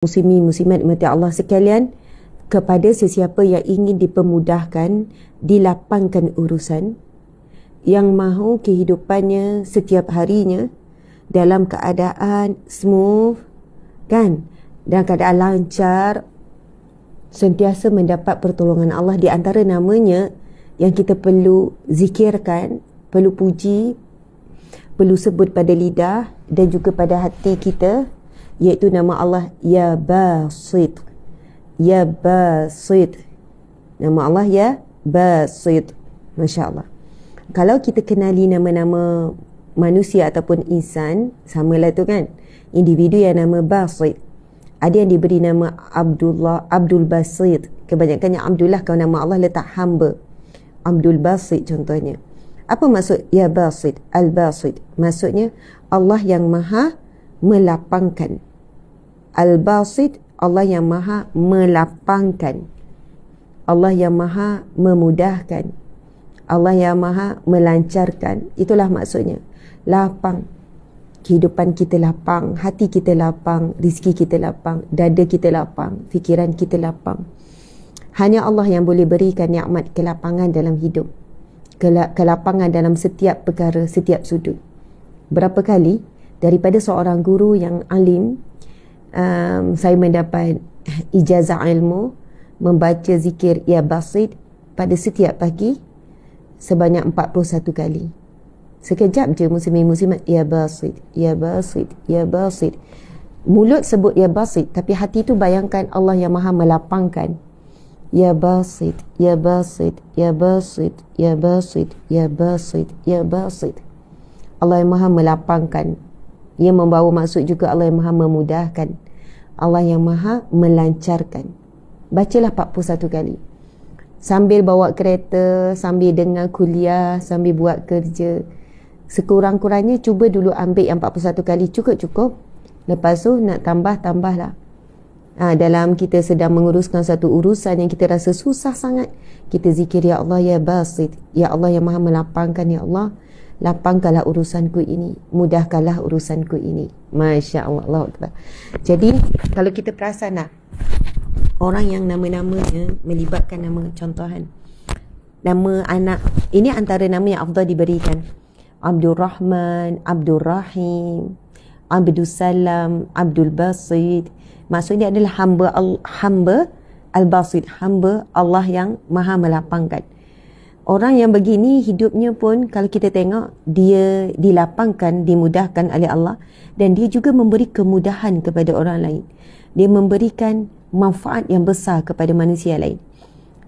Muslimin muslimat dimati Allah sekalian, kepada sesiapa yang ingin dipermudahkan, dilapangkan urusan, yang mahu kehidupannya setiap harinya dalam keadaan smooth, kan, dalam keadaan lancar, sentiasa mendapat pertolongan Allah. Di antara namanya yang kita perlu zikirkan, perlu puji, perlu sebut pada lidah dan juga pada hati kita, iaitu nama Allah Ya Basit. Ya Basit. Nama Allah Ya Basit. Masya Allah. Kalau kita kenali nama-nama manusia ataupun insan, samalah tu kan, individu yang nama Basit. Ada yang diberi nama Abdullah, Abdul Basit. Kebanyakannya Abdullah, kalau nama Allah letak hamba. Abdul Basit contohnya. Apa maksud Ya Basit? Al-Basit. Maksudnya Allah yang maha melapangkan. Al-Basit, Allah yang maha melapangkan, Allah yang maha memudahkan, Allah yang maha melancarkan. Itulah maksudnya. Lapang. Kehidupan kita lapang, hati kita lapang, rezeki kita lapang, dada kita lapang, fikiran kita lapang. Hanya Allah yang boleh berikan nikmat kelapangan dalam hidup, kelapangan dalam setiap perkara, setiap sudut. Berapa kali daripada seorang guru yang alim, saya mendapat ijazah ilmu membaca zikir Ya Basit pada setiap pagi sebanyak 41 kali. Sekejap je muslimin muslimat, Ya Basit, Ya Basit, Ya Basit. Mulut sebut Ya Basit, tapi hati tu bayangkan Allah yang maha melapangkan. Ya Basit, Ya Basit, Ya Basit, Ya Basit, Ya Basit, Ya Basit. Allah yang maha melapangkan. Ia membawa maksud juga Allah yang maha memudahkan, Allah yang maha melancarkan. Bacalah 41 kali. Sambil bawa kereta, sambil dengar kuliah, sambil buat kerja. Sekurang-kurangnya cuba dulu ambil yang 41 kali, cukup-cukup. Lepas tu nak tambah-tambahlah. Dalam kita sedang menguruskan satu urusan yang kita rasa susah sangat, kita zikir Ya Allah Ya Basit. Ya Allah yang maha melapangkan, Ya Allah, lapangkanlah urusanku ini, mudahkanlah urusanku ini. Masya Allah, Allah Akbar. Jadi kalau kita perasan orang yang nama-namanya melibatkan nama contohan, nama anak, ini antara nama yang afdal diberikan. Abdul Rahman, Abdul Rahim, Abdul Salam, Abdul Basit. Maksudnya adalah hamba Al-Basit, hamba Allah yang maha melapangkan. Orang yang begini hidupnya pun kalau kita tengok, dia dilapangkan, dimudahkan oleh Allah, dan dia juga memberi kemudahan kepada orang lain. Dia memberikan manfaat yang besar kepada manusia lain.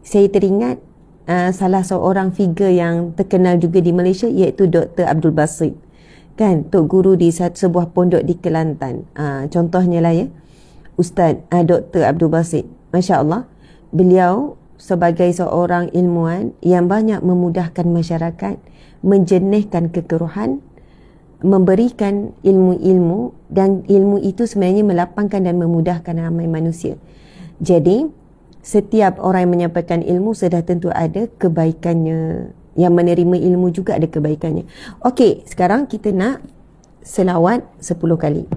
Saya teringat salah seorang figure yang terkenal juga di Malaysia, iaitu Dr. Abdul Basit. Kan, Tok Guru di sebuah pondok di Kelantan. Contohnya lah ya, Ustaz Dr. Abdul Basit. Masya Allah, beliau sebagai seorang ilmuwan yang banyak memudahkan masyarakat, menjernihkan kekeruhan, memberikan ilmu-ilmu, dan ilmu itu sebenarnya melapangkan dan memudahkan ramai manusia. Jadi setiap orang yang menyampaikan ilmu sudah tentu ada kebaikannya, yang menerima ilmu juga ada kebaikannya. Okey, sekarang kita nak selawat 10 kali.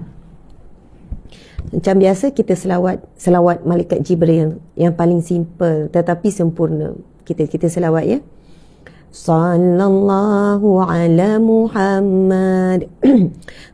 Macam biasa kita selawat malaikat Jibril yang paling simple tetapi sempurna. Kita selawat ya. Sallallahu ala Muhammad.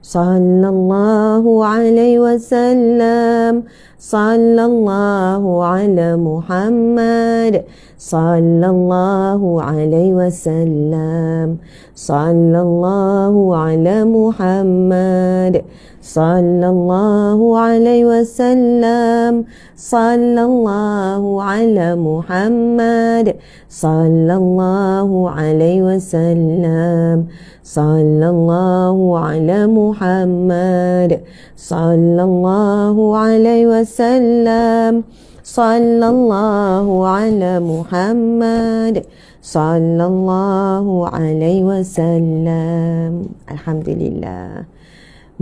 Sallallahu alaihi wasallam. Sallallahu ala Muhammad. Sallallahu alaihi wasallam. Sallallahu ala Muhammad. Sallallahu alaihi wasallam. Sallallahu ala Muhammad. Sallallahu alaihi wasallam. Sallallahu ala Muhammad. Sallallahu alaihi wasallam. Sallallahu ala Muhammad. Sallallahu alaihi wasallam. Alhamdulillah.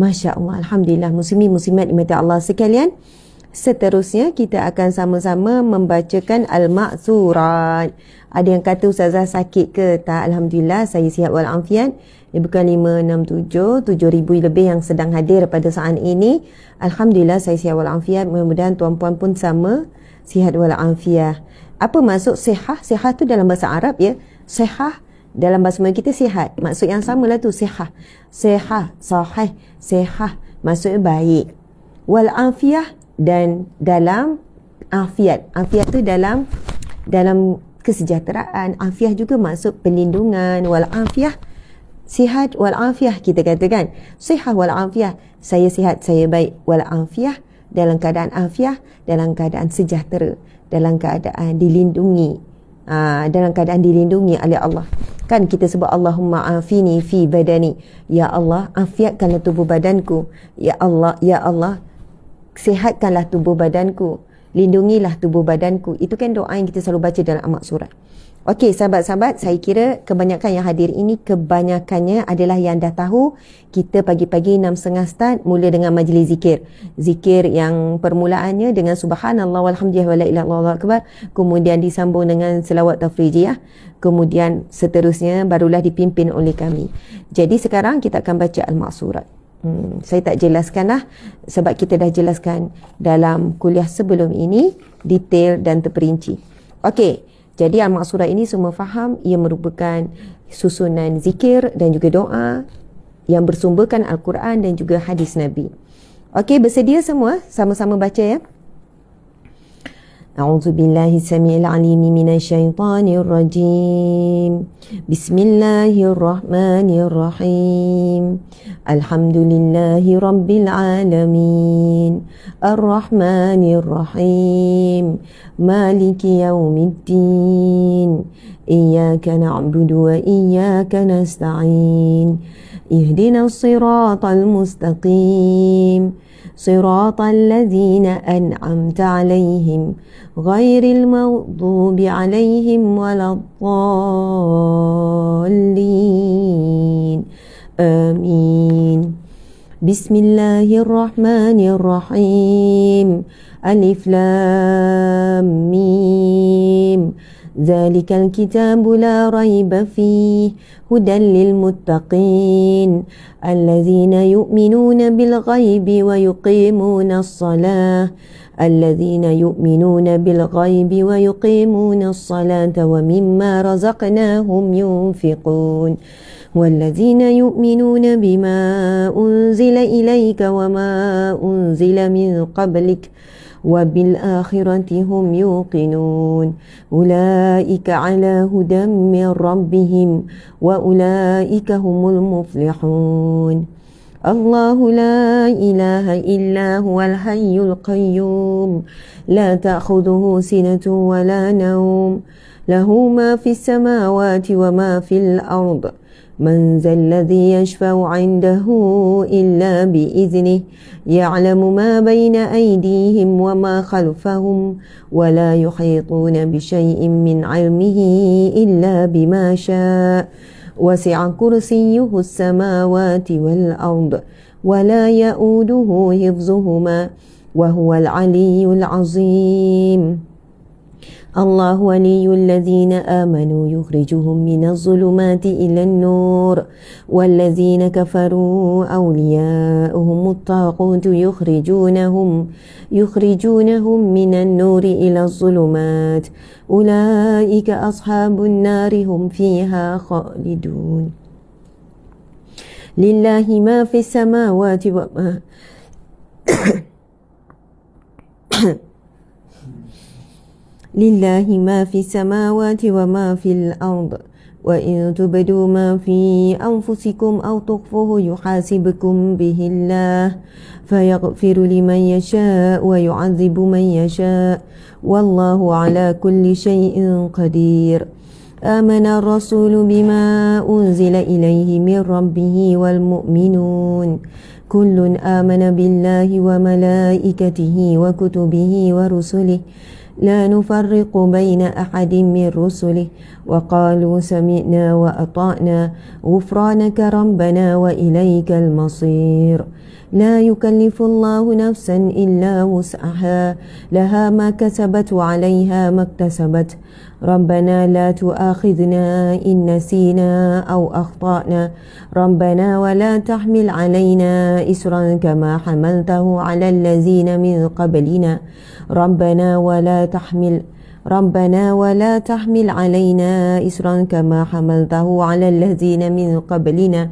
Masya Allah, Alhamdulillah. Muslimin muslimat dimati Allah sekalian, Seterusnya kita akan sama-sama membacakan Al-Ma'surat. Ada yang kata Ustazah sakit ke? Tak, Alhamdulillah saya sihat walafiat. Dia bukan 567, 7,000 lebih yang sedang hadir pada saat ini. Alhamdulillah saya sihat walafiat. Mudah-mudahan tuan-puan pun sama sihat walafiat. Apa maksud sihah? Sihah tu dalam bahasa Arab ya. Sihah dalam bahasa Melayu kita sihat. Maksud yang samalah tu sihah. Sihah, sahih, sihah. Maksudnya baik. Walafiat dan dalam afiat. Afiat tu dalam kesejahteraan. Afiat juga maksud perlindungan. Walafiat sihat walafiat kita katakan. Sihah walafiat. Saya sihat, saya baik. Walafiat dalam keadaan afiat, dalam keadaan sejahtera, dalam keadaan dilindungi. Dalam keadaan dilindungi oleh Allah. Kan kita sebut Allahumma afini fi badani. Ya Allah, afiatkanlah tubuh badanku. Ya Allah, sihatkanlah tubuh badanku. Lindungilah tubuh badanku. Itu kan doa yang kita selalu baca dalam Al-Ma'surat. Okey, sahabat-sahabat, saya kira kebanyakan yang hadir ini, kebanyakannya adalah yang dah tahu. Kita pagi-pagi 6.30 start, mula dengan majlis zikir. Zikir yang permulaannya dengan subhanallah walhamdulillah wa la ilaha illallah akbar. Kemudian disambung dengan selawat tafrijiyah. Kemudian seterusnya barulah dipimpin oleh kami. Jadi sekarang kita akan baca Al-Ma'surat. Saya tak jelaskan lah sebab kita dah jelaskan dalam kuliah sebelum ini detail dan terperinci. Okey, jadi Al-Ma'surat ini semua faham ia merupakan susunan zikir dan juga doa yang bersumberkan Al-Quran dan juga hadis Nabi. Okey, bersedia semua? Sama-sama baca ya. أعوذ بالله السميع العليم من الشيطان الرجيم بسم الله الرحمن الرحيم الحمد لله رب العالمين الرحمن الرحيم مالك يوم الدين إياك نعبد وإياك نستعين اهدنا الصراط المستقيم صراط الذين أنعمت عليهم غير المغضوب عليهم ولا الضالين آمين بسم الله الرحمن الرحيم ألف لام ميم ذلك الكتاب لا ريب فيه هدى للمتقين الذين يؤمنون بالغيب ويقيمون الصلاة الذين يؤمنون بالغيب ويقيمون الصلاة ومما رزقناهم ينفقون والذين يؤمنون بما أنزل إليك وما أنزل من قبلك وبالآخرة هم يوقنون أولئك على هدى من ربهم وأولئك هم المفلحون الله لا إله إلا هو الحي القيوم لا تأخذه سنة ولا نوم له ما في السماوات وما في الأرض من ذا الذي يشفع عنده إلا بإذنه يعلم ما بين أيديهم وما خلفهم ولا يحيطون بشيء من علمه إلا بما شاء وسع كرسيه السماوات والأرض ولا يؤوده حفظهما وهو العلي العظيم الله ولي الذين آمنوا يخرجهم من الظلمات إلى النور والذين كفروا أولياؤهم الطاغوت يخرجونهم من النور إلى الظلمات أولئك أصحاب النار هم فيها خالدون لله ما في السماوات وما لله ما في السماوات وما في الأرض وإن تبدوا ما في أنفسكم أو تخفوه يحاسبكم به الله فيغفر لمن يشاء ويعذب من يشاء والله على كل شيء قدير آمن الرسول بما أنزل إليه من ربه والمؤمنون كل آمن بالله وملائكته وكتبه ورسله لا نفرق بين أحد من رسله وقالوا سمعنا وأطعنا غفرانك ربنا وإليك المصير لا يكلف الله نفسا إلا وسعها لها ما كسبت وعليها ما اكتسبت ربنا لا تؤاخذنا إن نسينا أو أخطأنا ربنا ولا تحمل علينا إسرا كما حملته على الذين من قبلنا ربنا ولا تحمل علينا إسرا كما حملته على الذين من قبلنا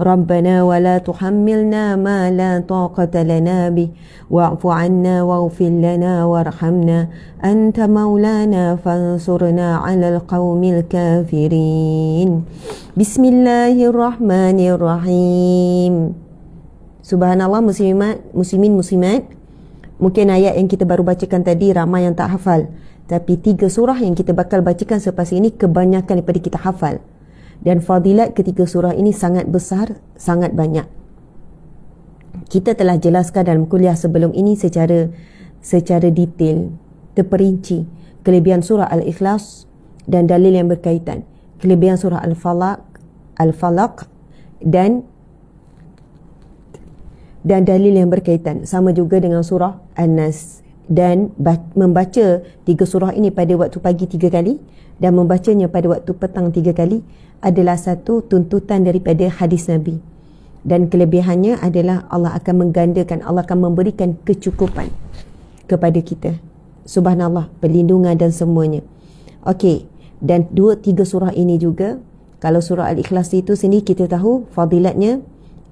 ربنا ولا تحملنا ما لا طاقة لنا به واعف عنا واغفر لنا وارحمنا أنت مولانا فانصرنا على القوم الكافرين بسم الله الرحمن الرحيم. Subhanallah muslimin muslimat, mungkin ayat yang kita baru bacakan tadi ramai yang tak hafal, tapi 3 surah yang kita bakal bacakan selepas ini kebanyakan daripada kita hafal. Dan fadilat ketiga surah ini sangat besar, sangat banyak. Kita telah jelaskan dalam kuliah sebelum ini secara detail, terperinci kelebihan surah Al-Ikhlas dan dalil yang berkaitan. Kelebihan surah Al-Falaq dan dalil yang berkaitan. Sama juga dengan surah An-Nas. Dan membaca 3 surah ini pada waktu pagi 3 kali dan membacanya pada waktu petang 3 kali adalah satu tuntutan daripada hadis Nabi. Dan kelebihannya adalah Allah akan menggandakan, Allah akan memberikan kecukupan kepada kita. Subhanallah, perlindungan dan semuanya. Okey, dan 2-3 surah ini juga, kalau surah Al-Ikhlas itu sendiri kita tahu fadilatnya,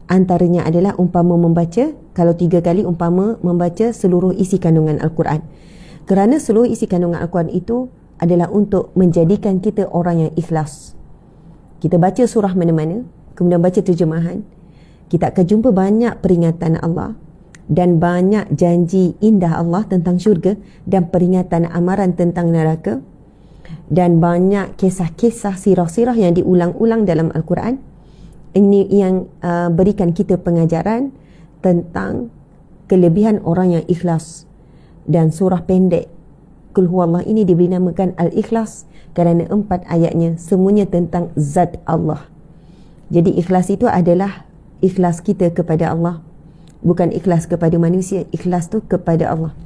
antaranya adalah umpama membaca, kalau 3 kali umpama membaca seluruh isi kandungan Al-Quran. Kerana seluruh isi kandungan Al-Quran itu adalah untuk menjadikan kita orang yang ikhlas. Kita baca surah mana-mana, kemudian baca terjemahan, kita akan jumpa banyak peringatan Allah dan banyak janji indah Allah tentang syurga dan peringatan amaran tentang neraka, dan banyak kisah-kisah sirah-sirah yang diulang-ulang dalam Al-Quran. Ini yang berikan kita pengajaran tentang kelebihan orang yang ikhlas. Dan surah pendek Qul Huwallah ini diberi namakan Al-Ikhlas kerana 4 ayatnya semuanya tentang zat Allah. Jadi ikhlas itu adalah ikhlas kita kepada Allah, bukan ikhlas kepada manusia. Ikhlas tu kepada Allah.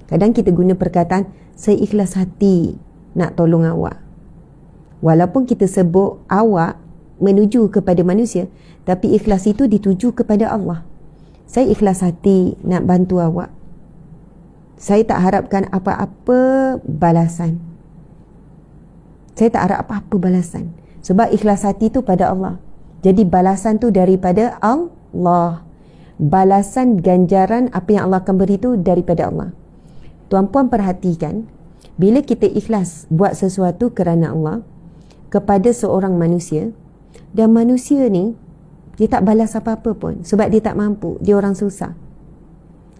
Kadang kita guna perkataan saya ikhlas hati nak tolong awak, walaupun kita sebut awak menuju kepada manusia, tapi ikhlas itu dituju kepada Allah. Saya ikhlas hati nak bantu awak, saya tak harapkan apa-apa balasan. Saya tak harap apa-apa balasan. Sebab ikhlas hati tu pada Allah. Jadi balasan tu daripada Allah. Balasan ganjaran apa yang Allah akan beri tu daripada Allah. Tuan-puan perhatikan, bila kita ikhlas buat sesuatu kerana Allah kepada seorang manusia, dan manusia ni dia tak balas apa-apa pun sebab dia tak mampu, dia orang susah.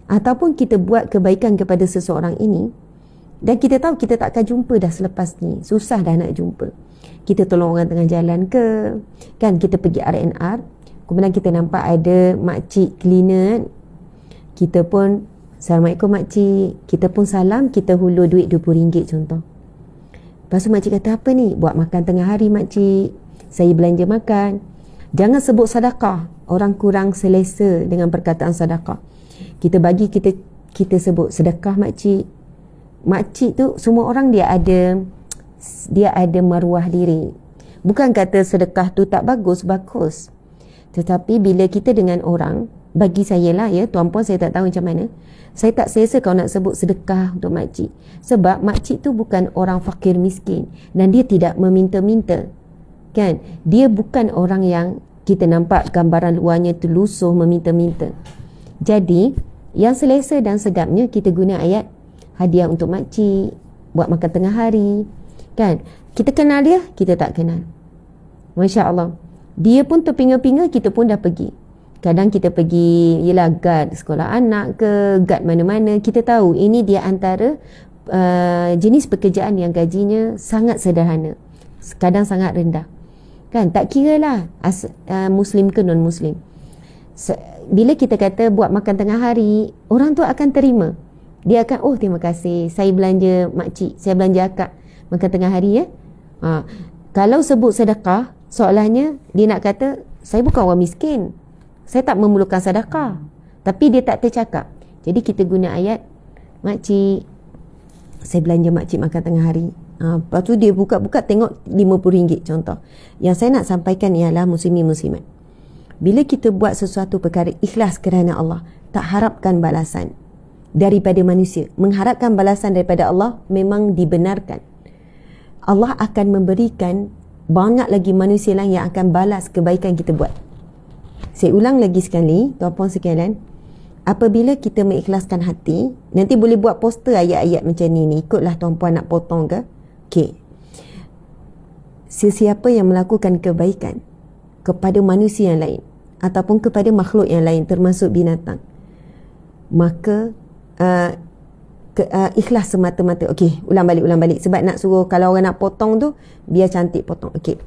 Ataupun kita buat kebaikan kepada seseorang ini dan kita tahu kita tak akan jumpa dah selepas ni, susah dah nak jumpa. Kita tolong orang tengah jalan ke, kan kita pergi R&R, kemudian kita nampak ada makcik cleaner, kita pun Assalamualaikum makcik, kita pun salam, kita hulur duit RM20 contoh. Lepas tu makcik kata, apa ni? Buat makan tengah hari makcik, saya belanja makan. Jangan sebut sedekah, orang kurang selesa dengan perkataan sedekah. Kita bagi, kita sebut sedekah makcik. Makcik tu semua orang dia ada maruah diri. Bukan kata sedekah tu tak bagus. Tetapi bila kita dengan orang, bagi saya lah ya, tuan-puan saya tak tahu macam mana, saya tak selesa kalau nak sebut sedekah untuk makcik. Sebab makcik tu bukan orang fakir miskin dan dia tidak meminta-minta. Kan? Dia bukan orang yang kita nampak gambaran luarnya tu lusuh meminta-minta. Jadi, yang selesa dan sedapnya kita guna ayat hadiah untuk makcik, buat makan tengah hari. Kan? Kita kenal dia, kita tak kenal. Masya Allah. Dia pun terpinga-pinga, kita pun dah pergi. Kadang kita pergi, yelah guard sekolah anak ke, guard mana-mana. Kita tahu ini dia antara jenis pekerjaan yang gajinya sangat sederhana. Kadang sangat rendah. Kan? Tak kira lah Muslim ke non-Muslim. Bila kita kata buat makan tengah hari, orang tu akan terima. Dia akan, oh terima kasih, saya belanja makcik, saya belanja akak makan tengah hari ya. Kalau sebut sedekah, soalannya dia nak kata, saya bukan orang miskin, saya tak memerlukan sedekah, Tapi dia tak tercakap. Jadi kita guna ayat, makcik, saya belanja makcik makan tengah hari. Lepas tu dia buka-buka tengok RM50 contoh. Yang saya nak sampaikan ialah muslimin-muslimat, bila kita buat sesuatu perkara ikhlas kerana Allah, tak harapkan balasan daripada manusia. Mengharapkan balasan daripada Allah memang dibenarkan. Allah akan memberikan banyak lagi manusia lain yang akan balas kebaikan kita buat. Saya ulang lagi sekali, tuan-puan sekalian, apabila kita mengikhlaskan hati, nanti boleh buat poster ayat-ayat macam ni. Ikutlah tuan-puan nak potong ke. Okey. Sesiapa yang melakukan kebaikan kepada manusia yang lain ataupun kepada makhluk yang lain termasuk binatang, maka ikhlas semata-mata. Okey, ulang balik sebab nak suruh, kalau orang nak potong tu biar cantik potong. Okey.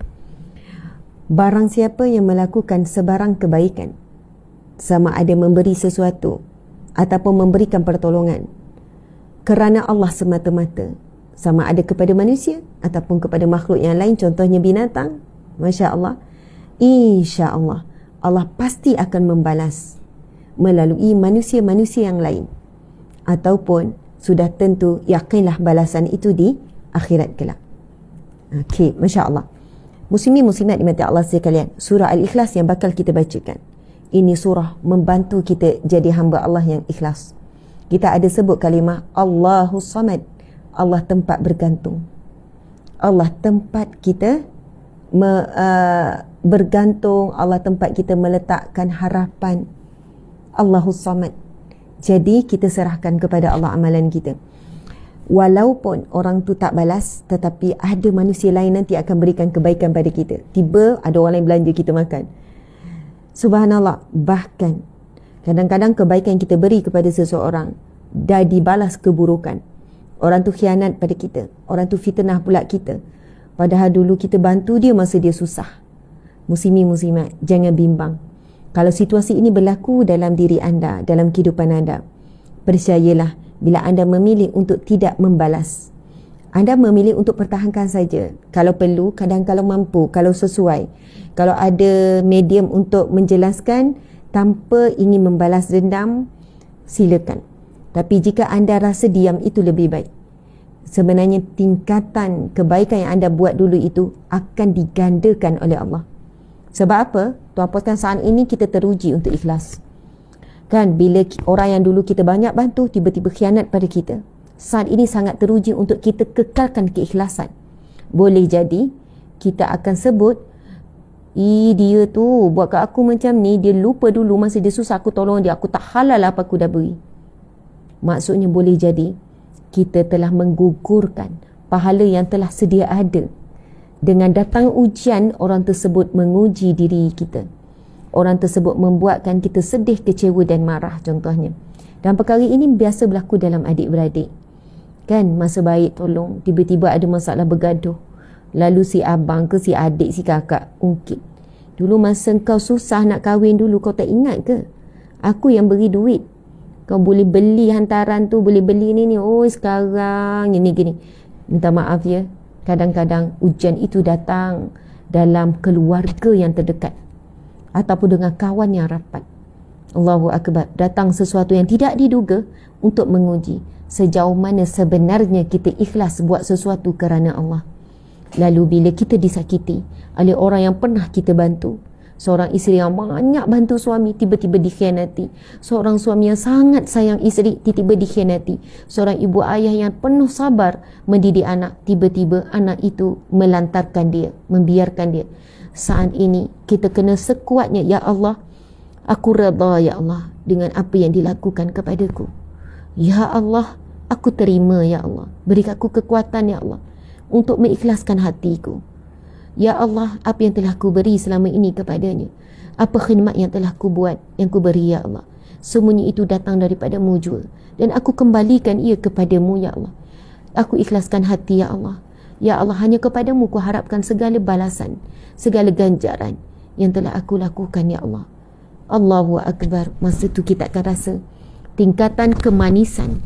Barang siapa yang melakukan sebarang kebaikan, sama ada memberi sesuatu ataupun memberikan pertolongan kerana Allah semata-mata, sama ada kepada manusia ataupun kepada makhluk yang lain, contohnya binatang, masya-Allah, insya-Allah Allah pasti akan membalas melalui manusia-manusia yang lain, ataupun sudah tentu yakinlah balasan itu di akhirat kelak. Okey, masya-Allah. Muslimin muslimat dimati Allah sekalian, surah Al-Ikhlas yang bakal kita bacakan, ini surah membantu kita jadi hamba Allah yang ikhlas. Kita ada sebut kalimah Allahus Samad, Allah tempat bergantung. Allah tempat kita bergantung, Allah tempat kita meletakkan harapan. Allahus Samad. Jadi kita serahkan kepada Allah amalan kita. Walaupun orang tu tak balas, tetapi ada manusia lain nanti akan berikan kebaikan pada kita. Tiba ada orang lain belanja kita makan. Subhanallah. Bahkan kadang-kadang kebaikan kita beri kepada seseorang dah dibalas keburukan. Orang tu khianat pada kita, orang tu fitnah pula kita, padahal dulu kita bantu dia masa dia susah. Muslimin muslimat, jangan bimbang. Kalau situasi ini berlaku dalam diri anda, dalam kehidupan anda, percayalah, bila anda memilih untuk tidak membalas, anda memilih untuk pertahankan saja. Kalau perlu, kadang kalau mampu, kalau sesuai, kalau ada medium untuk menjelaskan tanpa ingin membalas dendam, silakan. Tapi jika anda rasa diam, itu lebih baik. Sebenarnya tingkatan kebaikan yang anda buat dulu itu akan digandakan oleh Allah. Sebab apa? Tuan-puan kan saat ini kita teruji untuk ikhlas. Kan bila orang yang dulu kita banyak bantu tiba-tiba khianat pada kita, saat ini sangat teruji untuk kita kekalkan keikhlasan. Boleh jadi kita akan sebut, dia tu buat kat aku macam ni, dia lupa dulu masa dia susah aku tolong dia, aku tak halal apa aku dah beri. Maksudnya boleh jadi kita telah menggugurkan pahala yang telah sedia ada. Dengan datang ujian, orang tersebut menguji diri kita. Orang tersebut membuatkan kita sedih, kecewa dan marah contohnya. Dan perkara ini biasa berlaku dalam adik-beradik. Kan masa baik tolong, tiba-tiba ada masalah bergaduh. Lalu si abang ke si adik si kakak ungkit. Dulu masa kau susah nak kahwin dulu, kau tak ingat ke? Aku yang beri duit. Kau boleh beli hantaran tu, boleh beli ni. Oh sekarang ini gini. Minta maaf ya. Kadang-kadang ujian itu datang dalam keluarga yang terdekat ataupun dengan kawan yang rapat. Allahu Akbar. Datang sesuatu yang tidak diduga untuk menguji sejauh mana sebenarnya kita ikhlas buat sesuatu kerana Allah. Lalu bila kita disakiti oleh orang yang pernah kita bantu, seorang isteri yang banyak bantu suami tiba-tiba dikhianati, seorang suami yang sangat sayang isteri tiba-tiba dikhianati, seorang ibu ayah yang penuh sabar mendidik anak, tiba-tiba anak itu melantarkan dia, membiarkan dia. Saat ini kita kena sekuatnya, ya Allah, aku redha ya Allah dengan apa yang dilakukan kepadaku. Ya Allah, aku terima ya Allah, beri aku kekuatan ya Allah untuk mengikhlaskan hatiku. Ya Allah, apa yang telah ku beri selama ini kepadanya, apa khidmat yang telah ku buat, yang ku beri ya Allah, semuanya itu datang daripada-Mu jua, dan aku kembalikan ia kepadamu ya Allah. Aku ikhlaskan hati ya Allah. Ya Allah, hanya kepadamu ku harapkan segala balasan, segala ganjaran yang telah aku lakukan ya Allah. Allahu Akbar. Masa tu kita akan rasa tingkatan kemanisan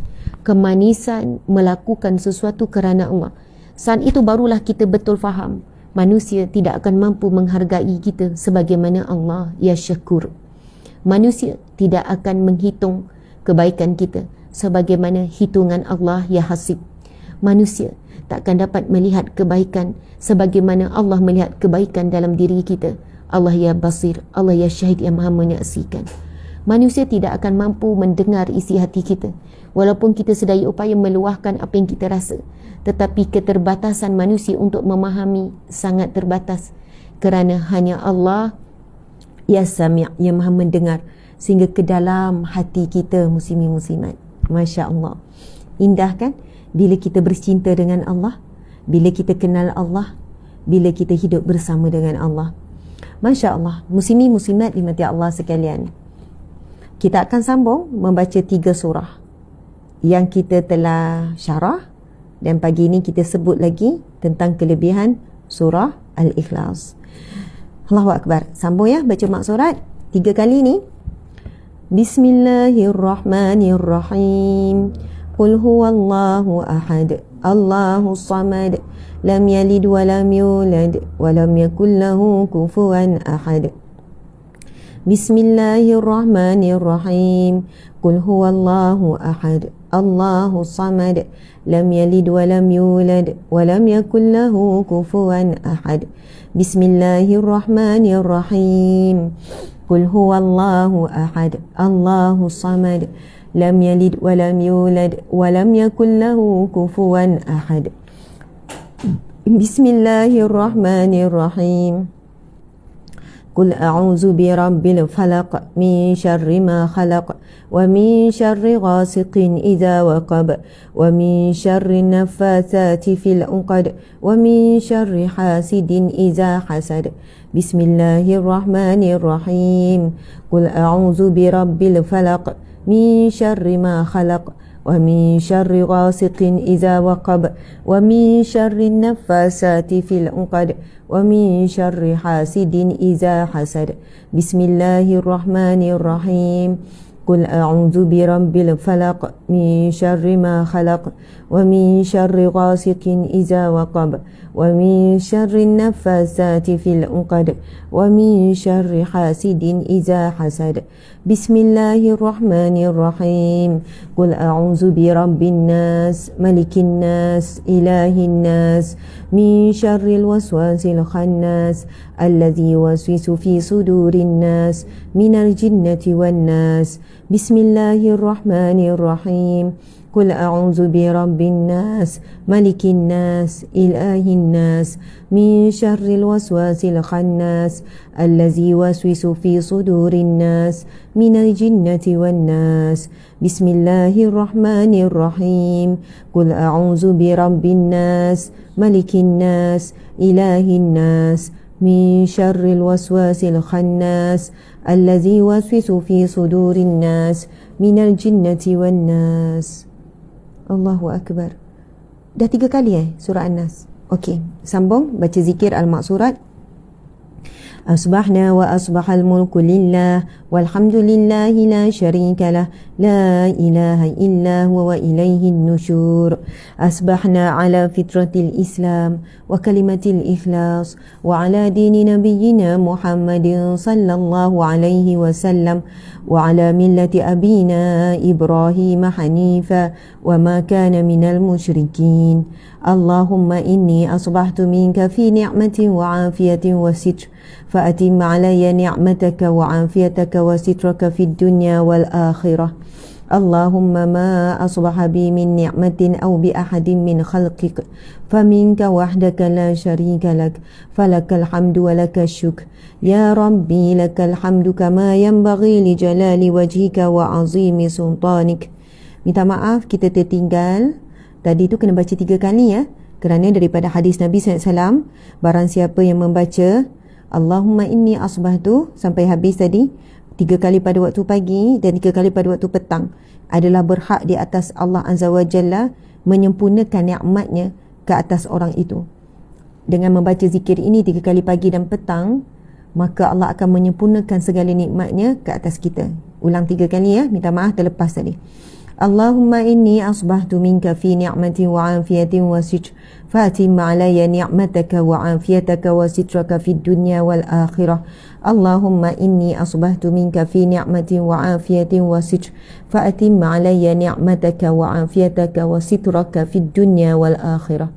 melakukan sesuatu kerana Allah. Saat itu barulah kita betul faham manusia tidak akan mampu menghargai kita sebagaimana Allah ya syakur. Manusia tidak akan menghitung kebaikan kita sebagaimana hitungan Allah ya hasib. Manusia tak akan dapat melihat kebaikan sebagaimana Allah melihat kebaikan dalam diri kita. Allah ya basir, Allah ya syahid yang maha menyaksikan. Manusia tidak akan mampu mendengar isi hati kita walaupun kita sedaya upaya meluahkan apa yang kita rasa, tetapi keterbatasan manusia untuk memahami sangat terbatas kerana hanya Allah ya sami' yang maha mendengar sehingga ke dalam hati kita. Muslimin muslimat, Masya Allah, indah kan bila kita bercinta dengan Allah, bila kita kenal Allah, bila kita hidup bersama dengan Allah. Masya Allah, muslimin muslimat dimati Allah sekalian, kita akan sambung membaca 3 surah yang kita telah syarah, dan pagi ini kita sebut lagi tentang kelebihan surah Al-Ikhlas. Allahu Akbar. Sambung ya, baca mak surat 3 kali ni. Bismillahirrahmanirrahim. Qul huwallahu ahad, Allahus samad, lam yalid wa lam yulad wa lam yakul lahu kufuwan ahad. Bismillahirrahmanirrahim. Qul huwallahu ahad, Allahus samad, lam yalid wa lam yulad wa lam yakul lahu kufuwan ahad. Bismillahirrahmanirrahim. Qul huwallahu ahad, Allahus samad, lam yalid wa lam yulad wa lam yakul lahu kufuwan ahad. Bismillahirrahmanirrahim. Qul a'udzu birabbil falaq min syarri ma khalaq wa min syarri ghasiqin idza waqab wa min syarri naffatsati fil 'uqad wa min syarri hasidin idza hasad. Bismillahirrahmanirrahim. Qul a'udzu birabbil falaq min syarri ma khalaq wa min syarri ghasiqin idza waqab wa min syarri naffatsati fil 'uqad wa min syarri hasidin idza hasad. Bismillahirrahmanirrahim. Qul a'udzu birabbil falaq min syarri ma khalaq wa min syarri ghasiqin idza waqab wa min syarri naffatsati fil 'uqad wa min syarri hasidin idza hasad. Bismillahirrahmanirrahim. Qul a'udzu birabbin nas, malikin nas, ilahin nas, min syarril waswasil khannas, alladzi yuwaswisu fi sudurin nas, minal jinnati wan nas. Bismillahirrahmanirrahim. Qul a'udzu birabbin nas, malikin nas, ilahin nas, min syarril waswasil khannas, alladzi yuwaswisu fi sudurin nas, minal jinnati wan nas. Bismillahirrahmanirrahim. Qul a'udzu birabbin nas, malikin nas, ilahin nas, min syarril waswasil khannas, alladzi yuwaswisu fi sudurin nas, minal jinnati wan nas. Allahu Akbar. Dah 3 kali surah An-Nas. Okey, sambung baca zikir al-maksurat. أصبحنا وأصبح الملك لله والحمد لله لا شريك له لا إله إلا هو وإليه النشور. أصبحنا على فطرة الإسلام وكلمة الإخلاص وعلى دين نبينا محمد صلى الله عليه وسلم وعلى ملة أبينا إبراهيم حنيفا وما كان من المشركين. اللهم إني أصبحت منك في نعمة وعافية وستر فأتم علي نعمتك وعافيتك وسترك في الدنيا والآخرة. اللهم ما أصبح بي من نعمة أو بأحد من خلقك فمنك وحدك لا شريك لك فلك الحمد ولك الشكر. يا ربي لك الحمد كما ينبغي لجلال وجهك وعظيم سلطانك. Minta maaf kita tertinggal. Tadi tu kena baca 3 kali kerana daripada hadis Nabi SAW, barang siapa yang membaca Allahumma inni asbahtu sampai habis tadi 3 kali pada waktu pagi dan 3 kali pada waktu petang adalah berhak di atas Allah Azza wa Jalla menyempurnakan nikmatnya ke atas orang itu. Dengan membaca zikir ini 3 kali pagi dan petang, maka Allah akan menyempurnakan segala nikmatnya ke atas kita. Ulang 3 kali minta maaf terlepas tadi. اللهم إني أصبحت منك في نعمة وعافية وستر فأتم علي نعمتك وعافيتك وسترك في الدنيا والآخرة اللهم إني أصبحت منك في نعمة وعافية وستر فأتم علي نعمتك وعافيتك وسترك في الدنيا والآخرة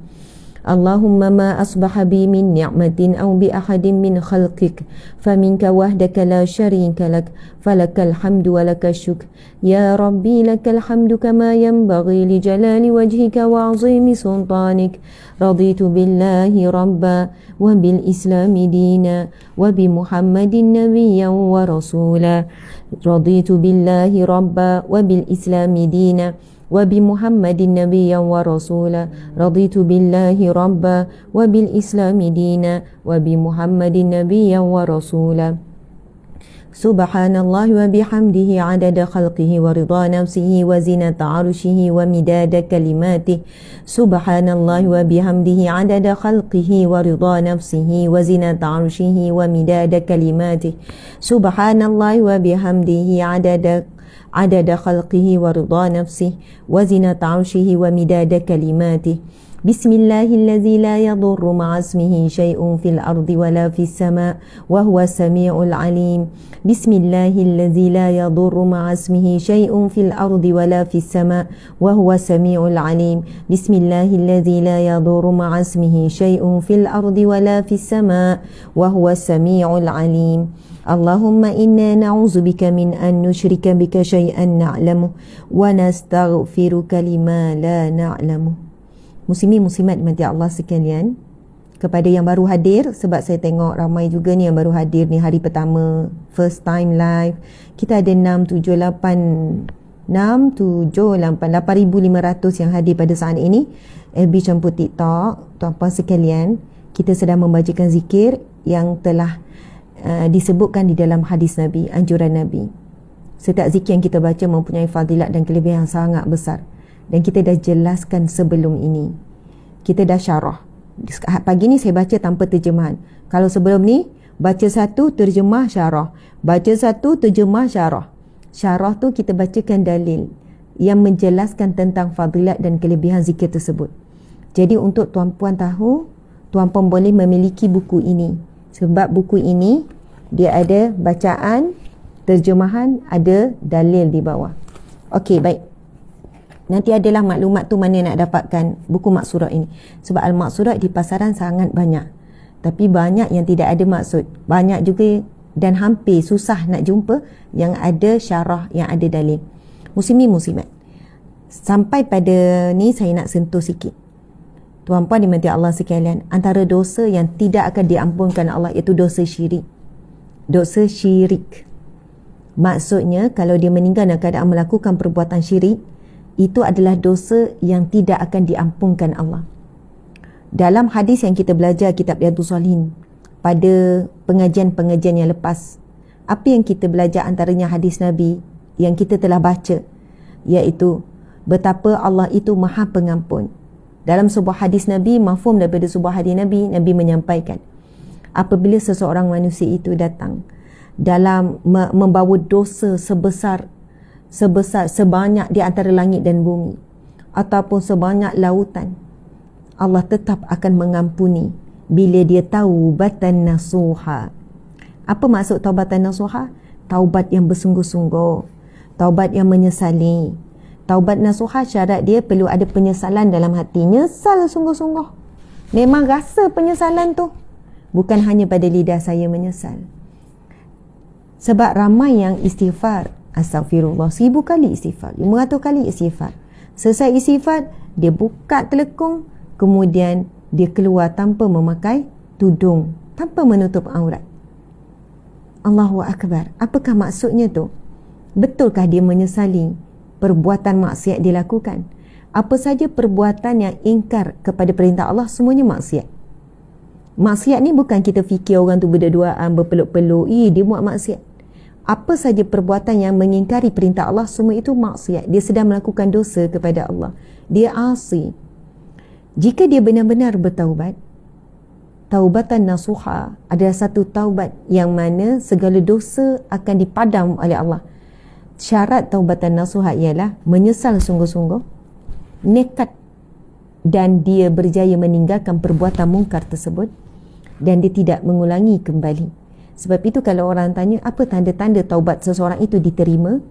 اللهم ما أصبح بي من نعمة أو بأحد من خلقك فمنك وحدك لا شريك لك فلك الحمد ولك الشكر يا ربي لك الحمد كما ينبغي لجلال وجهك وعظيم سلطانك رضيت بالله ربا وبالإسلام دينا وبمحمد نبيا ورسولا رضيت بالله ربا وبالإسلام دينا وبمحمد نبيا ورسولا رضيت بالله ربا وبالإسلام دينا وبمحمد نبيا ورسولا سبحان الله وبحمده عدد خلقه ورضا نفسه وزنة عرشه ومداد كلماته سبحان الله وبحمده عدد خلقه ورضا نفسه وزنة عرشه ومداد كلماته سبحان الله وبحمده عدد خلقه ورضا نفسه وزنة عرشه ومداد كلماته بسم الله الذي لا يضر مع اسمه شيء في الأرض ولا في السماء وهو السميع العليم بسم الله الذي لا يضر مع اسمه شيء في الأرض ولا في السماء وهو السميع العليم بسم الله الذي لا يضر مع اسمه شيء في الأرض ولا في السماء وهو السميع العليم اللهم إنا نعوذ بك من أن نشرك بك شيئا نعلمه ونستغفرك لما لا نعلمه. Muslimin muslimat dimati Allah sekalian, kepada yang baru hadir, sebab saya tengok ramai juga ni yang baru hadir ni hari pertama, first time live, kita ada 8,500 yang hadir pada saat ini. FB campur TikTok. Tuan-puan sekalian, kita sedang membacakan zikir yang telah disebutkan di dalam hadis Nabi, anjuran Nabi. Setiap zikir yang kita baca mempunyai fadilat dan kelebihan yang sangat besar, dan kita dah jelaskan sebelum ini. Kita dah syarah. Pagi ni saya baca tanpa terjemahan. Kalau sebelum ni baca satu terjemah syarah, baca satu terjemah syarah. Syarah tu kita bacakan dalil yang menjelaskan tentang fadilat dan kelebihan zikir tersebut. Jadi untuk tuan-puan tahu, tuan-puan boleh memiliki buku ini, sebab buku ini dia ada bacaan, terjemahan, ada dalil di bawah. Okey, baik. Nanti adalah maklumat tu mana nak dapatkan buku maksurat ini. Sebab al-maksurat di pasaran sangat banyak. Tapi banyak yang tidak ada maksud. Banyak juga dan hampir susah nak jumpa yang ada syarah, yang ada dalil. Muslimin muslimat, sampai pada ni saya nak sentuh sikit. Tuan-puan dimati Allah sekalian, antara dosa yang tidak akan diampunkan Allah iaitu dosa syirik. Dosa syirik. Maksudnya kalau dia meninggal dalam keadaan melakukan perbuatan syirik, itu adalah dosa yang tidak akan diampunkan Allah. Dalam hadis yang kita belajar kitab Riyadhus Shalihin pada pengajian-pengajian yang lepas, apa yang kita belajar antaranya hadis Nabi yang kita telah baca, iaitu betapa Allah itu Maha Pengampun. Dalam sebuah hadis Nabi, mafhum daripada sebuah hadis Nabi, Nabi menyampaikan, apabila seseorang manusia itu datang dalam membawa dosa sebanyak di antara langit dan bumi ataupun sebanyak lautan, Allah tetap akan mengampuni bila dia taubatan nasuha. Apa maksud taubatan nasuha? Taubat yang bersungguh-sungguh, taubat yang menyesali. Taubat nasuha syarat dia perlu ada penyesalan dalam hati, nyesal sungguh-sungguh, memang rasa penyesalan tu, bukan hanya pada lidah saya menyesal. Sebab ramai yang istighfar, astagfirullah 1000 kali istighfar, 500 kali istighfar. Selesai istighfar, dia buka telekung, kemudian dia keluar tanpa memakai tudung, tanpa menutup aurat. Allahu Akbar. Apakah maksudnya tu? Betulkah dia menyesali perbuatan maksiat dia lakukan? Apa saja perbuatan yang ingkar kepada perintah Allah, semuanya maksiat. Maksiat ni bukan kita fikir orang tu berdua-duaan, berpeluk-peluk, dia buat maksiat. Apa saja perbuatan yang mengingkari perintah Allah, semua itu maksiat. Dia sedang melakukan dosa kepada Allah. Dia asi. Jika dia benar-benar bertaubat, taubatan nasuha adalah satu taubat yang mana segala dosa akan dipadam oleh Allah. Syarat taubatan nasuha ialah menyesal sungguh-sungguh, nekat, dan dia berjaya meninggalkan perbuatan mungkar tersebut, dan dia tidak mengulangi kembali. Sebab itu kalau orang tanya apa tanda-tanda taubat seseorang itu diterima,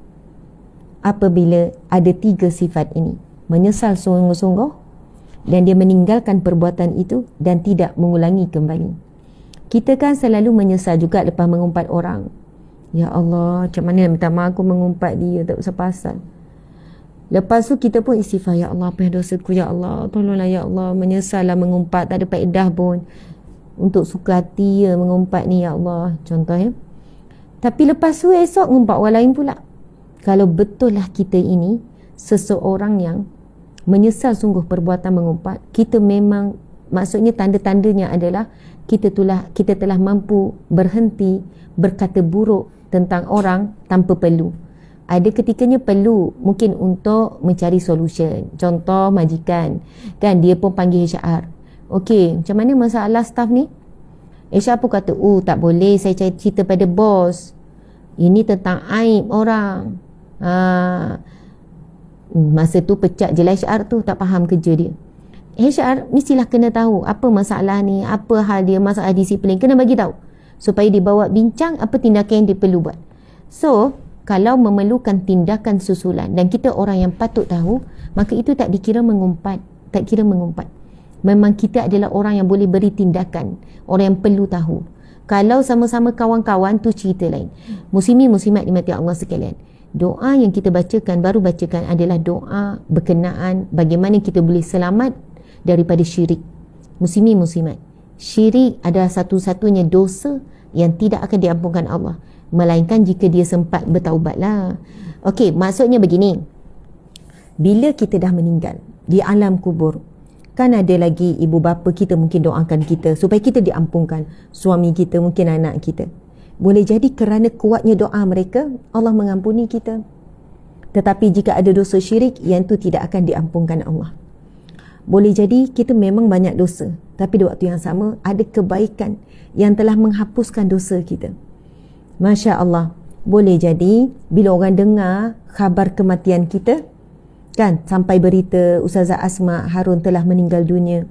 apabila ada 3 sifat ini: menyesal sungguh-sungguh, dan dia meninggalkan perbuatan itu dan tidak mengulangi kembali. Kita kan selalu menyesal juga lepas mengumpat orang. Ya Allah, macam mana minta maaf aku mengumpat dia, tak usah pasal. Lepas tu kita pun istighfar, ya Allah, apa yang dosaku, ya Allah, tolonglah ya Allah, menyesal lah mengumpat, tak ada faedah pun untuk suka hati ya mengumpat ni, ya Allah, contoh ya. Tapi lepas tu esok mengumpat orang lain pula. Kalau betul lah kita ini seseorang yang menyesal sungguh perbuatan mengumpat, kita memang, maksudnya tanda-tandanya adalah kita telah mampu berhenti berkata buruk tentang orang tanpa perlu. Ada ketikanya perlu, mungkin untuk mencari solution. Contoh majikan, kan dia pun panggil HR. Okey, macam mana masalah staff ni? HR pun kata, oh tak boleh saya cerita pada bos, ini tentang aib orang. Masa tu pecat je lah HR tu, tak faham kerja dia. HR mestilah kena tahu apa masalah ni, apa hal dia, masalah disiplin, kena bagi tahu supaya dibawa bincang apa tindakan yang dia perlu buat. So kalau memerlukan tindakan susulan dan kita orang yang patut tahu, maka itu tak dikira mengumpat, tak kira mengumpat. Memang kita adalah orang yang boleh beri tindakan, orang yang perlu tahu. Kalau sama-sama kawan-kawan tu cerita lain. Muslimin muslimat dimati Allah sekalian, doa yang kita baru bacakan adalah doa berkenaan bagaimana kita boleh selamat daripada syirik. Muslimin muslimat, syirik adalah satu-satunya dosa yang tidak akan diampunkan Allah, melainkan jika dia sempat bertaubat lah. Okey, maksudnya begini, bila kita dah meninggal di alam kubur, kan ada lagi ibu bapa kita mungkin doakan kita supaya kita diampunkan, suami kita, mungkin anak kita. Boleh jadi kerana kuatnya doa mereka, Allah mengampuni kita. Tetapi jika ada dosa syirik, yang itu tidak akan diampunkan Allah. Boleh jadi kita memang banyak dosa, tapi di waktu yang sama ada kebaikan yang telah menghapuskan dosa kita. Masya Allah. Boleh jadi bila orang dengar khabar kematian kita, kan, sampai berita Ustazah Asma Harun telah meninggal dunia,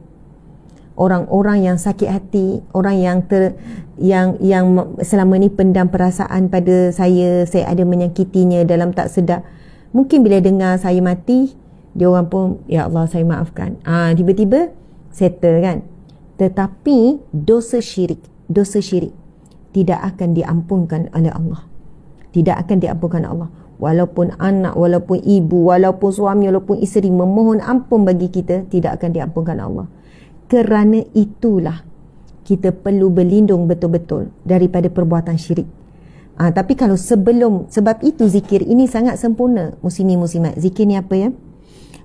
orang-orang yang sakit hati, orang yang selama ni pendam perasaan pada saya ada menyakitinya dalam tak sedar, mungkin bila dengar saya mati, dia orang pun, ya Allah saya maafkan, tiba-tiba settle kan. Tetapi dosa syirik tidak akan diampunkan oleh Allah, tidak akan diampunkan Allah. Walaupun anak, walaupun ibu, walaupun suami, walaupun isteri memohon ampun bagi kita, tidak akan diampunkan Allah. Kerana itulah kita perlu berlindung betul-betul daripada perbuatan syirik. Tapi kalau sebab itu zikir ini sangat sempurna, muslimin muslimat. Zikir ni apa ya?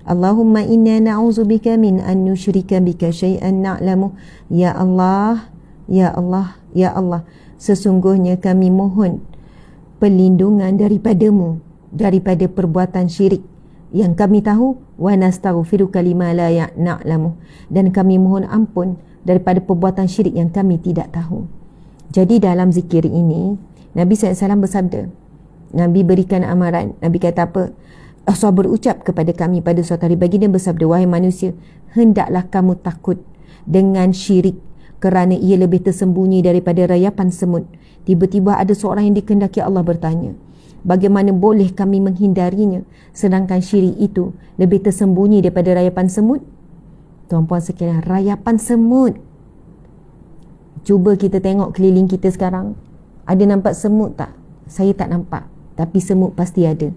Allahumma inna na'udzubika min an nusyrika bika syai'an na'lamu. Ya Allah, ya Allah, ya Allah, sesungguhnya kami mohon perlindungan daripadamu daripada perbuatan syirik yang kami tahu, wa nastaghfiruka lima la na'lamu, dan kami mohon ampun daripada perbuatan syirik yang kami tidak tahu. Jadi dalam zikir ini Nabi SAW bersabda, Nabi berikan amaran. Nabi kata apa? Allah berucap kepada kami pada suatu hari, baginda bersabda, wahai manusia, hendaklah kamu takut dengan syirik, kerana ia lebih tersembunyi daripada rayapan semut. Tiba-tiba ada seorang yang dikehendaki Allah bertanya, bagaimana boleh kami menghindarinya sedangkan syirik itu lebih tersembunyi daripada rayapan semut? Tuan-puan sekalian, rayapan semut. Cuba kita tengok keliling kita sekarang, ada nampak semut tak? Saya tak nampak, tapi semut pasti ada.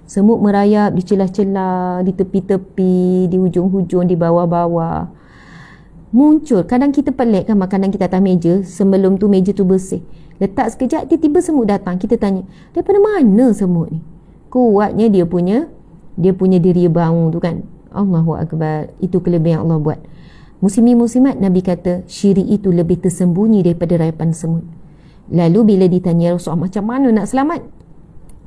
Semut merayap di celah-celah, di tepi-tepi, di hujung-hujung, di bawah-bawah. Muncul, kadang kita pelik kan, makanan kita atas meja, sebelum tu meja tu bersih, letak sekejap, tiba-tiba semut datang. Kita tanya, daripada mana semut ni? Kuatnya dia punya diri bau tu kan. Allahu Akbar. Itu kelebihan yang Allah buat. Muslimin muslimat, Nabi kata syirik itu lebih tersembunyi daripada rayapan semut. Lalu bila ditanya Rasulullah, macam mana nak selamat?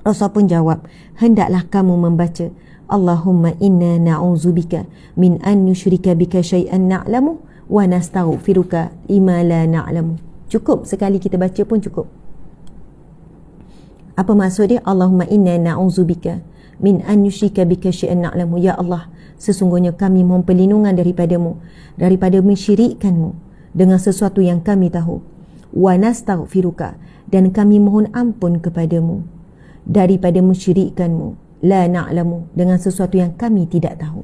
Rasul pun jawab, hendaklah kamu membaca Allahumma inna na'udzubika min an nusyrika bika syai'an na'lamu wa nastaghfiruka lima la na'lamu. Cukup sekali kita baca pun cukup. Apa maksud dia? Allahumma inna na'udzubika min an yushrika bika syai'an na'lamu. Ya Allah, sesungguhnya kami mohon perlindungan daripadamu, daripada mensyirikkanmu dengan sesuatu yang kami tahu. Wa nastaghfiruka, dan kami mohon ampun kepadamu daripada mensyirikkanmu, la na'lamu, dengan sesuatu yang kami tidak tahu.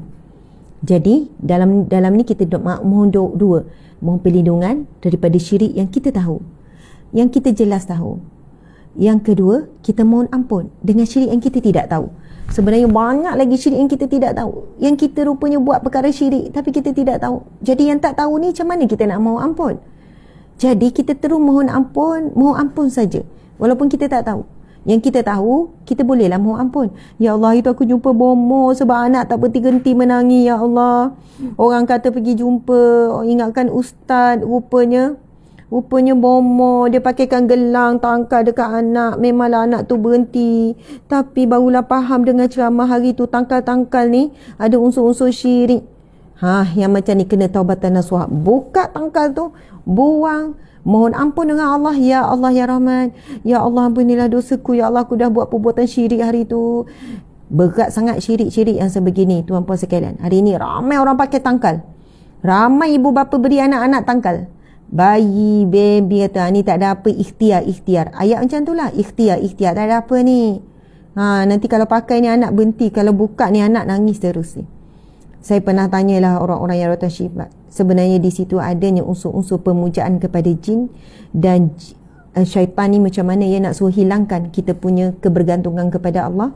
Jadi dalam ni kita mohon dua, mohon perlindungan daripada syirik yang kita tahu, yang kita jelas tahu. Yang kedua, kita mohon ampun dengan syirik yang kita tidak tahu. Sebenarnya banyak lagi syirik yang kita tidak tahu, yang kita rupanya buat perkara syirik tapi kita tidak tahu. Jadi yang tak tahu ni macam mana kita nak mohon ampun? Jadi kita terus mohon ampun saja walaupun kita tak tahu. Yang kita tahu, kita bolehlah mohon ampun. Ya Allah, itu aku jumpa bomoh sebab anak tak berhenti-henti menangis. Ya Allah, orang kata pergi jumpa, ingatkan ustaz, rupanya bomoh, dia pakaikan gelang tangkal dekat anak. Memanglah anak tu berhenti, tapi barulah faham dengan ceramah hari tu, tangkal-tangkal ni ada unsur-unsur syirik. Yang macam ni kena taubatan nasuha. Buka tangkal tu, buang, mohon ampun dengan Allah. Ya Allah ya Rahman, ya Allah ampunilah dosaku. Ya Allah, aku dah buat perbuatan syirik hari tu. Berat sangat syirik-syirik yang sebegini, tuan-puan sekalian. Hari ni ramai orang pakai tangkal. Ramai ibu bapa beri anak-anak tangkal. Bayi, baby kata ni tak ada apa, ikhtiar. Ayat macam tu lah, ikhtiar, tak ada apa ni. Nanti kalau pakai ni anak berhenti, kalau buka ni anak nangis terus ni. Saya pernah tanyalah orang-orang yang rotan syifa, sebenarnya di situ adanya unsur-unsur pemujaan kepada jin dan syaitan ni, macam mana ia nak suruh hilangkan kita punya kebergantungan kepada Allah.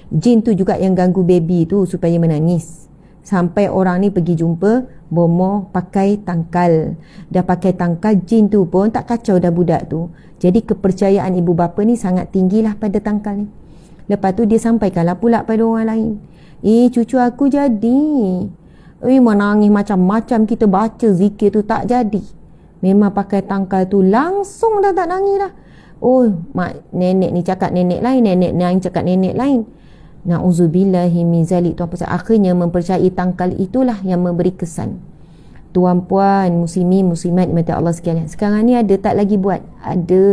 Jin tu juga yang ganggu baby tu supaya menangis. Sampai orang ni pergi jumpa bomoh pakai tangkal. Dah pakai tangkal, jin tu pun tak kacau dah budak tu. Jadi kepercayaan ibu bapa ni sangat tinggilah pada tangkal ni. Lepas tu dia sampaikanlah pula pada orang lain. Cucu aku jadi. Menangis macam-macam, kita baca zikir tu tak jadi. Memang pakai tangkal tu langsung dah tak nangis dah. Mak nenek ni cakap nenek lain, nenek ni cakap nenek lain. Na'udzubillahi min zalik. Tuan-puan, akhirnya mempercayai tangkal itulah yang memberi kesan. Tuan-puan, muslimin, muslimat dimati Allah sekalian, sekarang ni ada tak lagi buat? Ada,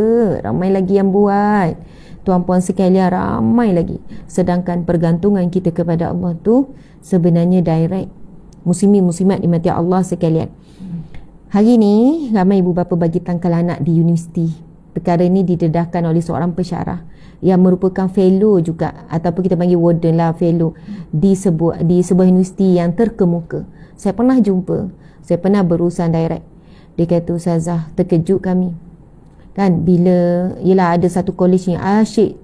ramai lagi yang buat. Tuan-puan sekalian, ramai lagi. Sedangkan pergantungan kita kepada Allah tu sebenarnya direct. Muslimin, muslimat dimati Allah sekalian, hari ni ramai ibu bapa bagi tangkal anak di universiti. Perkara ni didedahkan oleh seorang pensyarah yang merupakan fellow juga, ataupun kita panggil warden lah, fellow di sebuah universiti yang terkemuka. Saya pernah jumpa, saya pernah berurusan direct. Dia kata, Ustazah, terkejut kami kan, bila yelah ada satu college ni asyik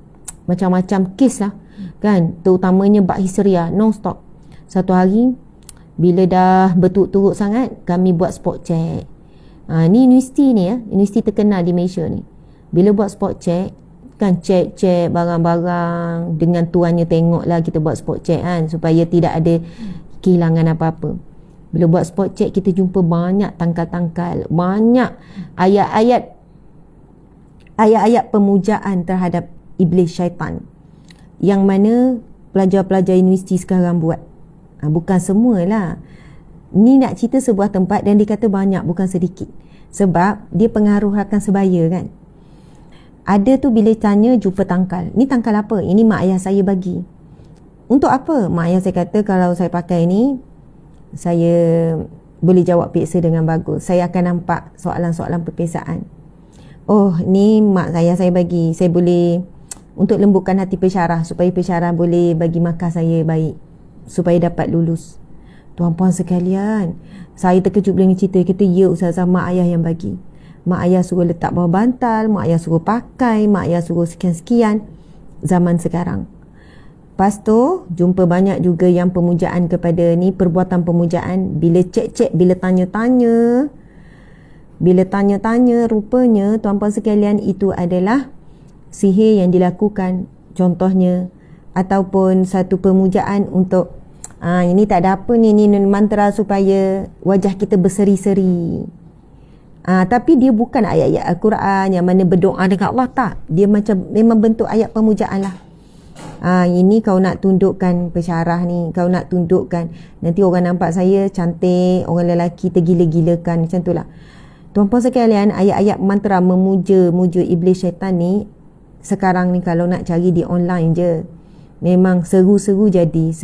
macam-macam kes lah kan, terutamanya bab histeria non-stop. Satu hari bila dah berturut-turut sangat, kami buat spot check. Ni universiti ni universiti terkenal di Malaysia ni. Bila buat spot check kan, check barang-barang dengan tuannya, tengok lah kita buat spot check kan, supaya tidak ada kehilangan apa-apa. Bila buat spot check, kita jumpa banyak tangkal-tangkal, banyak ayat-ayat pemujaan terhadap iblis syaitan, yang mana pelajar-pelajar universiti sekarang buat. Bukan semualah. Ni nak cerita sebuah tempat dan dia kata banyak, bukan sedikit. Sebab dia pengaruh rakan sebaya kan. Ada tu bila tanya jumpa tangkal. Ni tangkal apa? Ini mak ayah saya bagi. Untuk apa? Mak ayah saya kata kalau saya pakai ni, saya boleh jawab periksa dengan bagus. Saya akan nampak soalan-soalan perpiksaan. Ni mak ayah saya bagi. Saya boleh untuk lembutkan hati pensyarah, supaya pensyarah boleh bagi markah saya baik, supaya dapat lulus. Tuan-puan sekalian, saya terkejut dengan cerita. Kata, ya Ustazah, mak ayah yang bagi. Mak ayah suruh letak bawah bantal, mak ayah suruh pakai, mak ayah suruh sekian-sekian. Zaman sekarang. Lepas tu jumpa banyak juga yang pemujaan kepada ni, perbuatan pemujaan. Bila cek-cek, bila tanya-tanya, rupanya tuan-puan sekalian, itu adalah sihir yang dilakukan. Contohnya, ataupun satu pemujaan untuk ini tak ada apa ni mantra supaya wajah kita berseri-seri. Tapi dia bukan ayat-ayat Al-Quran yang mana berdoa dengan Allah, tak. Dia macam memang bentuk ayat pemujaan lah. Ini kau nak tundukkan pensyarah ni, kau nak tundukkan, nanti orang nampak saya cantik, orang lelaki tergila-gilakan, macam tu lah. Tuan-puan sekalian, ayat-ayat mantra memuja iblis syaitan ni sekarang ni kalau nak cari di online je, memang seru-seru jadi.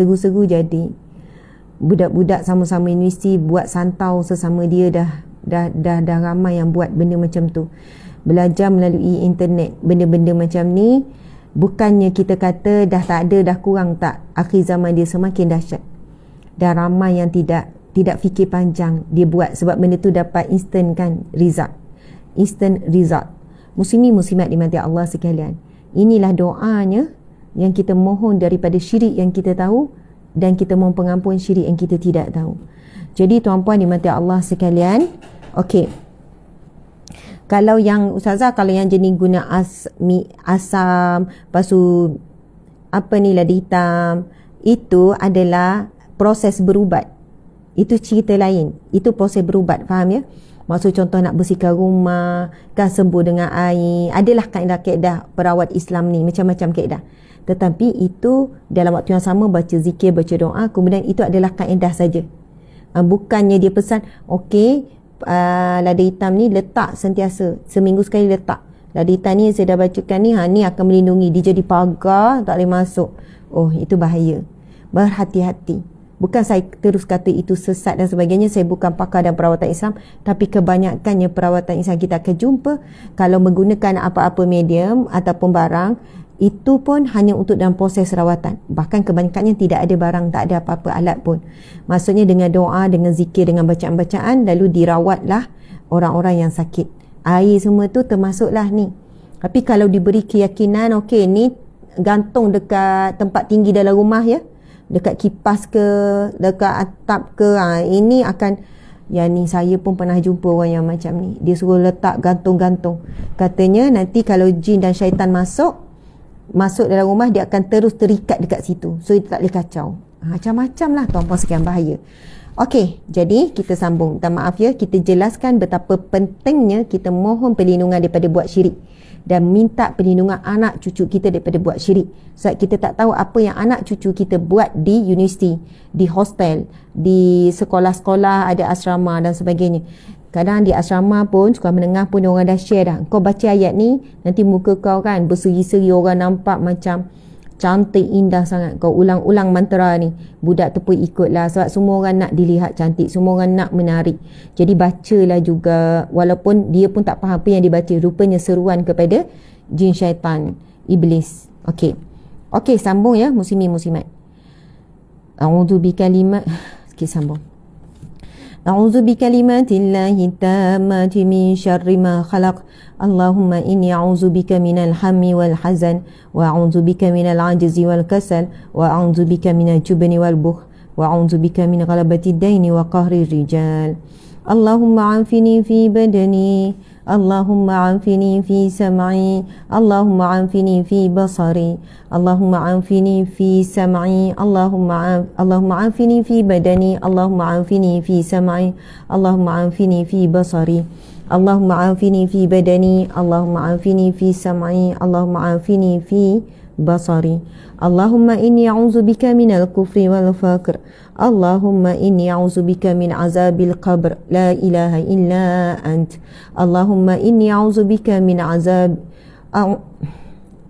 Budak-budak sama-sama universiti buat santau sesama dia, dah ramai yang buat benda macam tu. Belajar melalui internet, benda-benda macam ni. Bukannya kita kata dah tak ada, dah kurang, tak. Akhir zaman dia semakin dahsyat. Dah ramai yang tidak fikir panjang, dia buat sebab benda tu dapat instant kan, result. Muslimin muslimat dimati Allah sekalian, inilah doanya yang kita mohon daripada syirik yang kita tahu, dan kita mohon pengampun syirik yang kita tidak tahu. Jadi tuan-puan dimati Allah sekalian, okey, kalau yang ustazah, kalau yang jenis guna asam, lepas tu apa ni, lada hitam, itu adalah proses berubat. Itu cerita lain, itu proses berubat, faham ya? Maksud contoh nak bersihkan rumah, kan sembuh dengan air. Adalah kaedah-kaedah perawat Islam ni, macam-macam kaedah. Tetapi itu dalam waktu yang sama baca zikir, baca doa, kemudian itu adalah kaedah saja. Bukannya dia pesan, okey, lada hitam ni letak sentiasa, seminggu sekali letak. Lada hitam ni saya dah bacakan ni, ni akan melindungi. Dia jadi pagar, tak boleh masuk. Oh, itu bahaya. Berhati-hati. Bukan saya terus kata itu sesat dan sebagainya, saya bukan pakar dalam perawatan Islam, tapi kebanyakannya perawatan Islam kita akan jumpa kalau menggunakan apa-apa medium ataupun barang, itu pun hanya untuk dalam proses rawatan. Bahkan kebanyakannya tidak ada barang, tak ada apa-apa alat pun. Maksudnya dengan doa, dengan zikir, dengan bacaan-bacaan, lalu dirawatlah orang-orang yang sakit. Air semua tu termasuklah ni. Tapi kalau diberi keyakinan, okey, ni gantung dekat tempat tinggi dalam rumah ya, dekat kipas ke, dekat atap ke, ini akan, yang ni saya pun pernah jumpa orang yang macam ni, dia suruh letak gantung-gantung. Katanya nanti kalau jin dan syaitan masuk dalam rumah, dia akan terus terikat dekat situ, so dia tak boleh kacau. Macam-macam lah tuan-puan, sekian bahaya. Okey, jadi kita sambung. Minta maaf ya, kita jelaskan betapa pentingnya kita mohon perlindungan daripada buat syirik, dan minta perlindungan anak cucu kita daripada buat syirik. Sebab kita tak tahu apa yang anak cucu kita buat di universiti, di hostel, di sekolah-sekolah, ada asrama dan sebagainya. Kadang di asrama pun, sekolah menengah pun orang dah share dah, kau baca ayat ni, nanti muka kau kan berseri-seri, orang nampak macam cantik, indah sangat. Kau ulang-ulang mantra ni, budak tu pun ikutlah, sebab semua orang nak dilihat cantik, semua orang nak menarik. Jadi bacalah juga, walaupun dia pun tak faham apa yang dibaca, rupanya seruan kepada jin, syaitan, iblis. Okey, sambung ya muslimin muslimat. A'udzu bikalimat, sikit sambung. A'udzu bikalimatillahi tammati min syarri ma khalaq. Allahumma inni a'udzu bika minal hammi wal hazan, wa a'udzu bika minal ajzi wal kasal, wa a'udzu bika minal jubni wal bukhl, wa a'udzu bika min ghalabati ad-daini wa qahri rijal. Allahumma 'afini fi badani, Allahumma 'afini fi sam'i, Allahumma 'afini fi basari, Allahumma 'afini fi sam'i, Allahumma 'afini fi badani, Allahumma 'afini fi sam'i, Allahumma 'afini fi basari, Allahumma 'afini fi badani, Allahumma 'afini fi sam'i, Allahumma 'afini fi basari. Allahumma inni a'udzu bika minal kufri wal faqr. Allahumma inni a'udzu bika min azabil qabr. La ilaha illa ant. Allahumma inni a'udzu bika min azab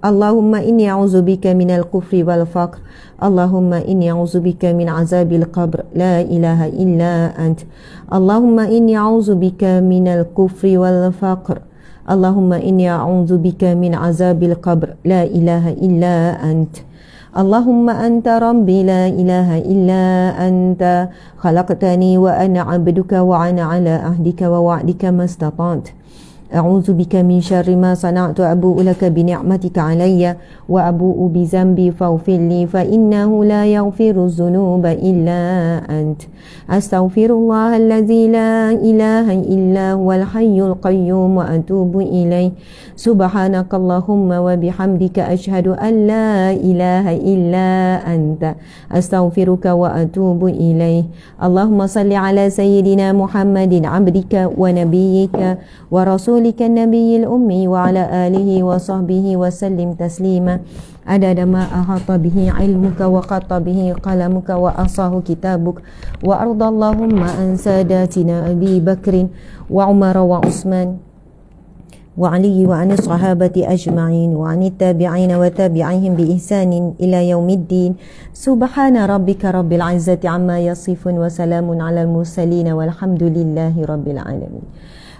Allahumma inni a'udzu bika minal kufri wal faqr. Allahumma inni a'udzu bika min azabil qabr. La ilaha illa ant. Allahumma inni a'udzu bika minal kufri wal faqr. Allahumma inni a'udzu bika min azabil qabr. La ilaha illa ant. Allahumma anta rabbi la ilaha illa anta khalaqtani wa ana 'abduka wa ana 'ala ahdika wa wa'dika mastata'tu. A'udzu bika min syarri ma sana'tu, abu'u laka bi ni'matika 'alayya wa abu'u bi dhanbi faghfir li fa innahu la yaghfiru dzunuba illa ant. Astaghfirullah alladzi la ilaha illa huwal hayyul qayyum wa atubu ilaih. Subhanakallahumma wa bihamdika asyhadu an la ilaha illa anta astaghfiruka wa atubu ilaih. Allahumma salli ala sayyidina Muhammadin 'abdika wa nabiyyika wa rasulika an-nabiyil ummi wa ala alihi wa sahbihi wa sallim taslima adada ma ahata bihi ilmuka wa qatta bihi qalamuka wa asahu kitabuk wa ardallahumma an sadatina Abi Bakrin wa Umar wa Utsman wa alihi wa anis sahabati ajma'in wa anit tabi'ina wa tabi'ihim bi ihsanin ila yaumiddin. Subhana rabbika rabbil izzati amma yasifun wa salamun alal mursalin walhamdulillahi rabbil alamin.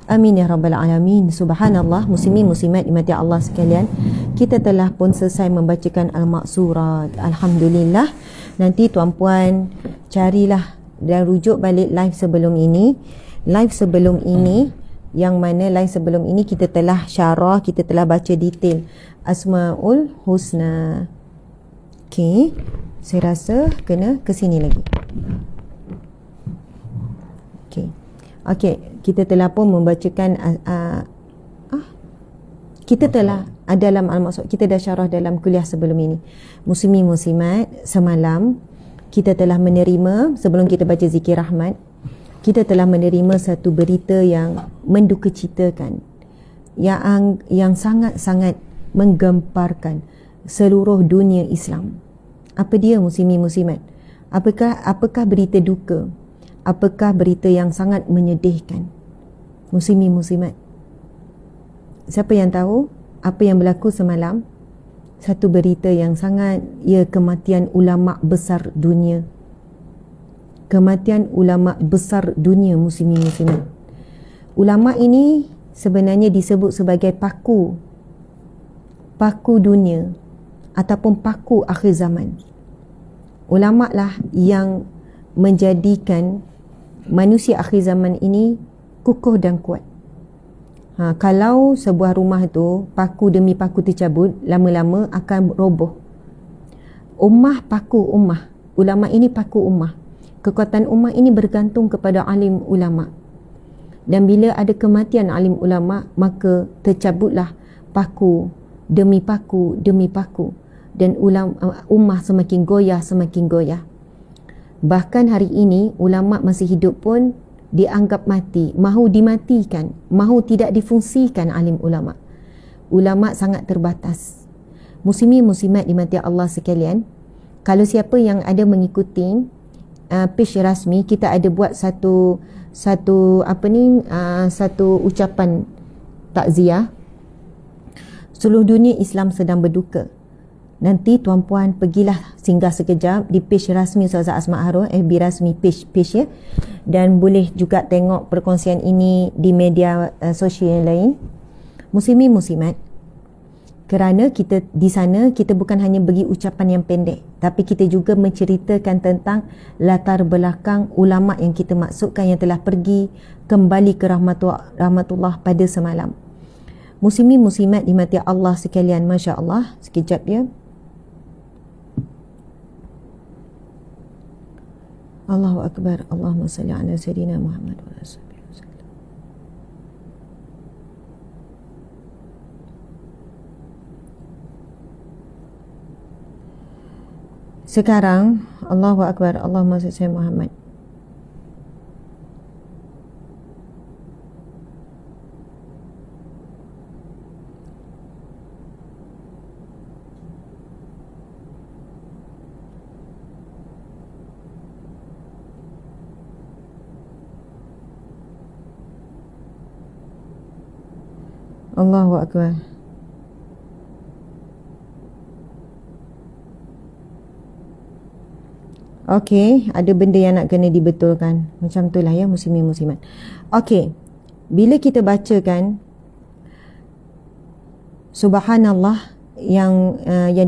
Amin ya rabbal alamin. Subhanallah, muslimin muslimat dimati Allah sekalian, kita telah pun selesai membacakan Al-Maqsurat. Alhamdulillah. Nanti tuan-puan carilah dan rujuk balik live sebelum ini. Live sebelum ini, yang mana live sebelum ini kita telah syarah, kita telah baca detail Asmaul Husna. Okey, saya rasa kena ke sini lagi. Okey, kita telah pun membacakan kita telah dalam Al-Maqsud, kita dah syarah dalam kuliah sebelum ini. Muslimin muslimat, semalam kita telah menerima, sebelum kita baca zikir rahmat, kita telah menerima satu berita yang mendukacitakan, yang sangat-sangat menggemparkan seluruh dunia Islam. Apa dia muslimin muslimat? Apakah berita duka? Apakah berita yang sangat menyedihkan? Muslimin muslimat, siapa yang tahu apa yang berlaku semalam? Satu berita yang sangat, kematian ulama besar dunia. Kematian ulama besar dunia muslimin muslimat. Ulama ini sebenarnya disebut sebagai paku dunia ataupun paku akhir zaman. Ulama lah yang menjadikan manusia akhir zaman ini kukuh dan kuat. Kalau sebuah rumah tu paku demi paku tercabut, lama-lama akan roboh. Ummah, ulama ini paku ummah. Kekuatan ummah ini bergantung kepada alim ulama. Dan bila ada kematian alim ulama, maka tercabutlah paku demi paku demi paku, dan ummah semakin goyah. Bahkan hari ini ulama masih hidup pun dianggap mati, mahu dimatikan, mahu tidak difungsikan alim ulama. Ulama sangat terbatas. Muslimin muslimat dimati Allah sekalian, kalau siapa yang ada mengikuti page rasmi, kita ada buat satu ucapan takziah. Seluruh dunia Islam sedang berduka. Nanti tuan-puan pergilah singgah sekejap di page rasmi Ustazah Asma Harun, FB rasmi page ya, dan boleh juga tengok perkongsian ini di media sosial yang lain. Muslimin muslimat, kerana kita di sana, kita bukan hanya bagi ucapan yang pendek, tapi kita juga menceritakan tentang latar belakang ulama yang kita maksudkan yang telah pergi kembali ke rahmatullah pada semalam. Muslimin muslimat dimati Allah sekalian, Masya Allah. Sekejap ya. Allahu Akbar. Allahumma salli ala Sayyidina Muhammad wa ala sahbihi wasallam. Sekarang Allahu Akbar. Allahumma salli ala Muhammad. Allahu Akbar. Okey, ada benda yang nak kena dibetulkan. Macam tu lah ya muslimin muslimat. Okey, bila kita bacakan Subhanallah, yang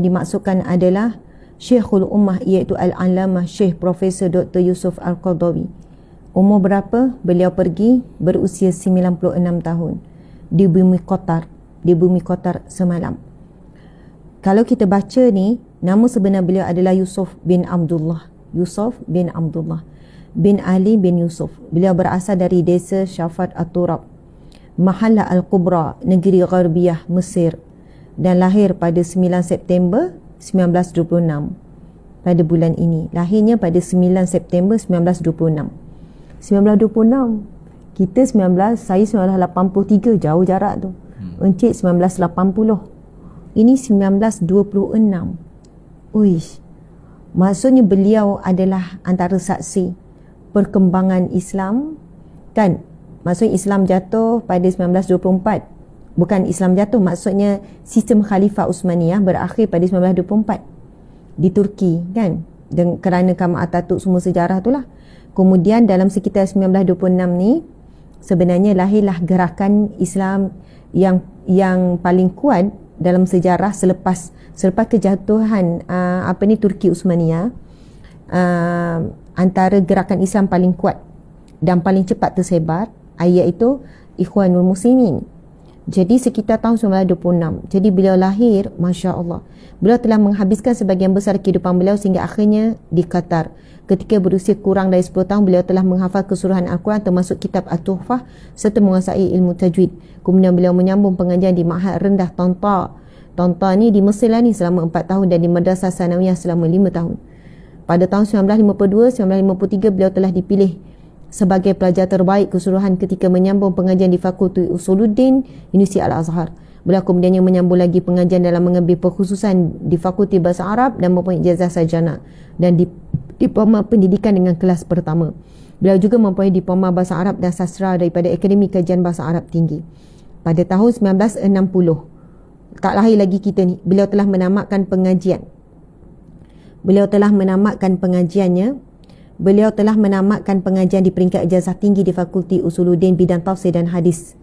dimaksudkan adalah Syekhul Ummah, iaitu Al-Alamah Syekh Profesor Dr. Yusuf Al-Qaradawi. Umur berapa? Beliau pergi berusia 96 tahun. Di bumi Qatar semalam. Kalau kita baca ni, nama sebenar beliau adalah Yusuf bin Abdullah bin Ali bin Yusuf. Beliau berasal dari desa Syafat At-Turab, Mahalla Al-Kubra, negeri Gharbiyah, Mesir, dan lahir pada 9 September 1926. Pada bulan ini, lahirnya pada 9 September 1926. 1926, kita saya 1983, jauh jarak tu. Encik 1980. Ini 1926. Uish. Maksudnya beliau adalah antara saksi perkembangan Islam, kan? Maksudnya Islam jatuh pada 1924. bukan Islam jatuh, maksudnya sistem Khalifah Uthmaniyah berakhir pada 1924 di Turki kan, dan kerana Kemal Atatürk, semua sejarah itulah. Kemudian dalam sekitar 1926 ni sebenarnya lahirlah gerakan Islam yang paling kuat dalam sejarah selepas kejatuhan Turki Uthmaniyah. Antara gerakan Islam paling kuat dan paling cepat tersebar iaitu Ikhwanul Muslimin. Jadi sekitar tahun 1926. Jadi beliau lahir, Masya Allah, beliau telah menghabiskan sebagian besar kehidupan beliau sehingga akhirnya di Qatar. Ketika berusia kurang dari 10 tahun, beliau telah menghafal keseluruhan Al-Quran termasuk kitab At-Tuhfah serta menguasai ilmu tajwid. Kemudian beliau menyambung pengajian di Ma'had Rendah Tonta. Tonta ni di Mesir lah ni selama 4 tahun dan di Madrasah Sanawiyah selama 5 tahun. Pada tahun 1952-1953 beliau telah dipilih sebagai pelajar terbaik keseluruhan ketika menyambung pengajian di Fakulti Usuluddin Universiti Al-Azhar. Beliau kemudiannya menyambung lagi pengajian dalam mengambil perkhususan di Fakulti Bahasa Arab dan mempunyai ijazah sarjana dan diploma pendidikan dengan kelas pertama. Beliau juga mempunyai diploma Bahasa Arab dan Sastra daripada Akademi Kajian Bahasa Arab Tinggi. Pada tahun 1960, tak lahir lagi kita ni, beliau telah menamatkan pengajian. Beliau telah menamatkan pengajian di peringkat ijazah tinggi di Fakulti Usuluddin bidang tafsir dan hadis.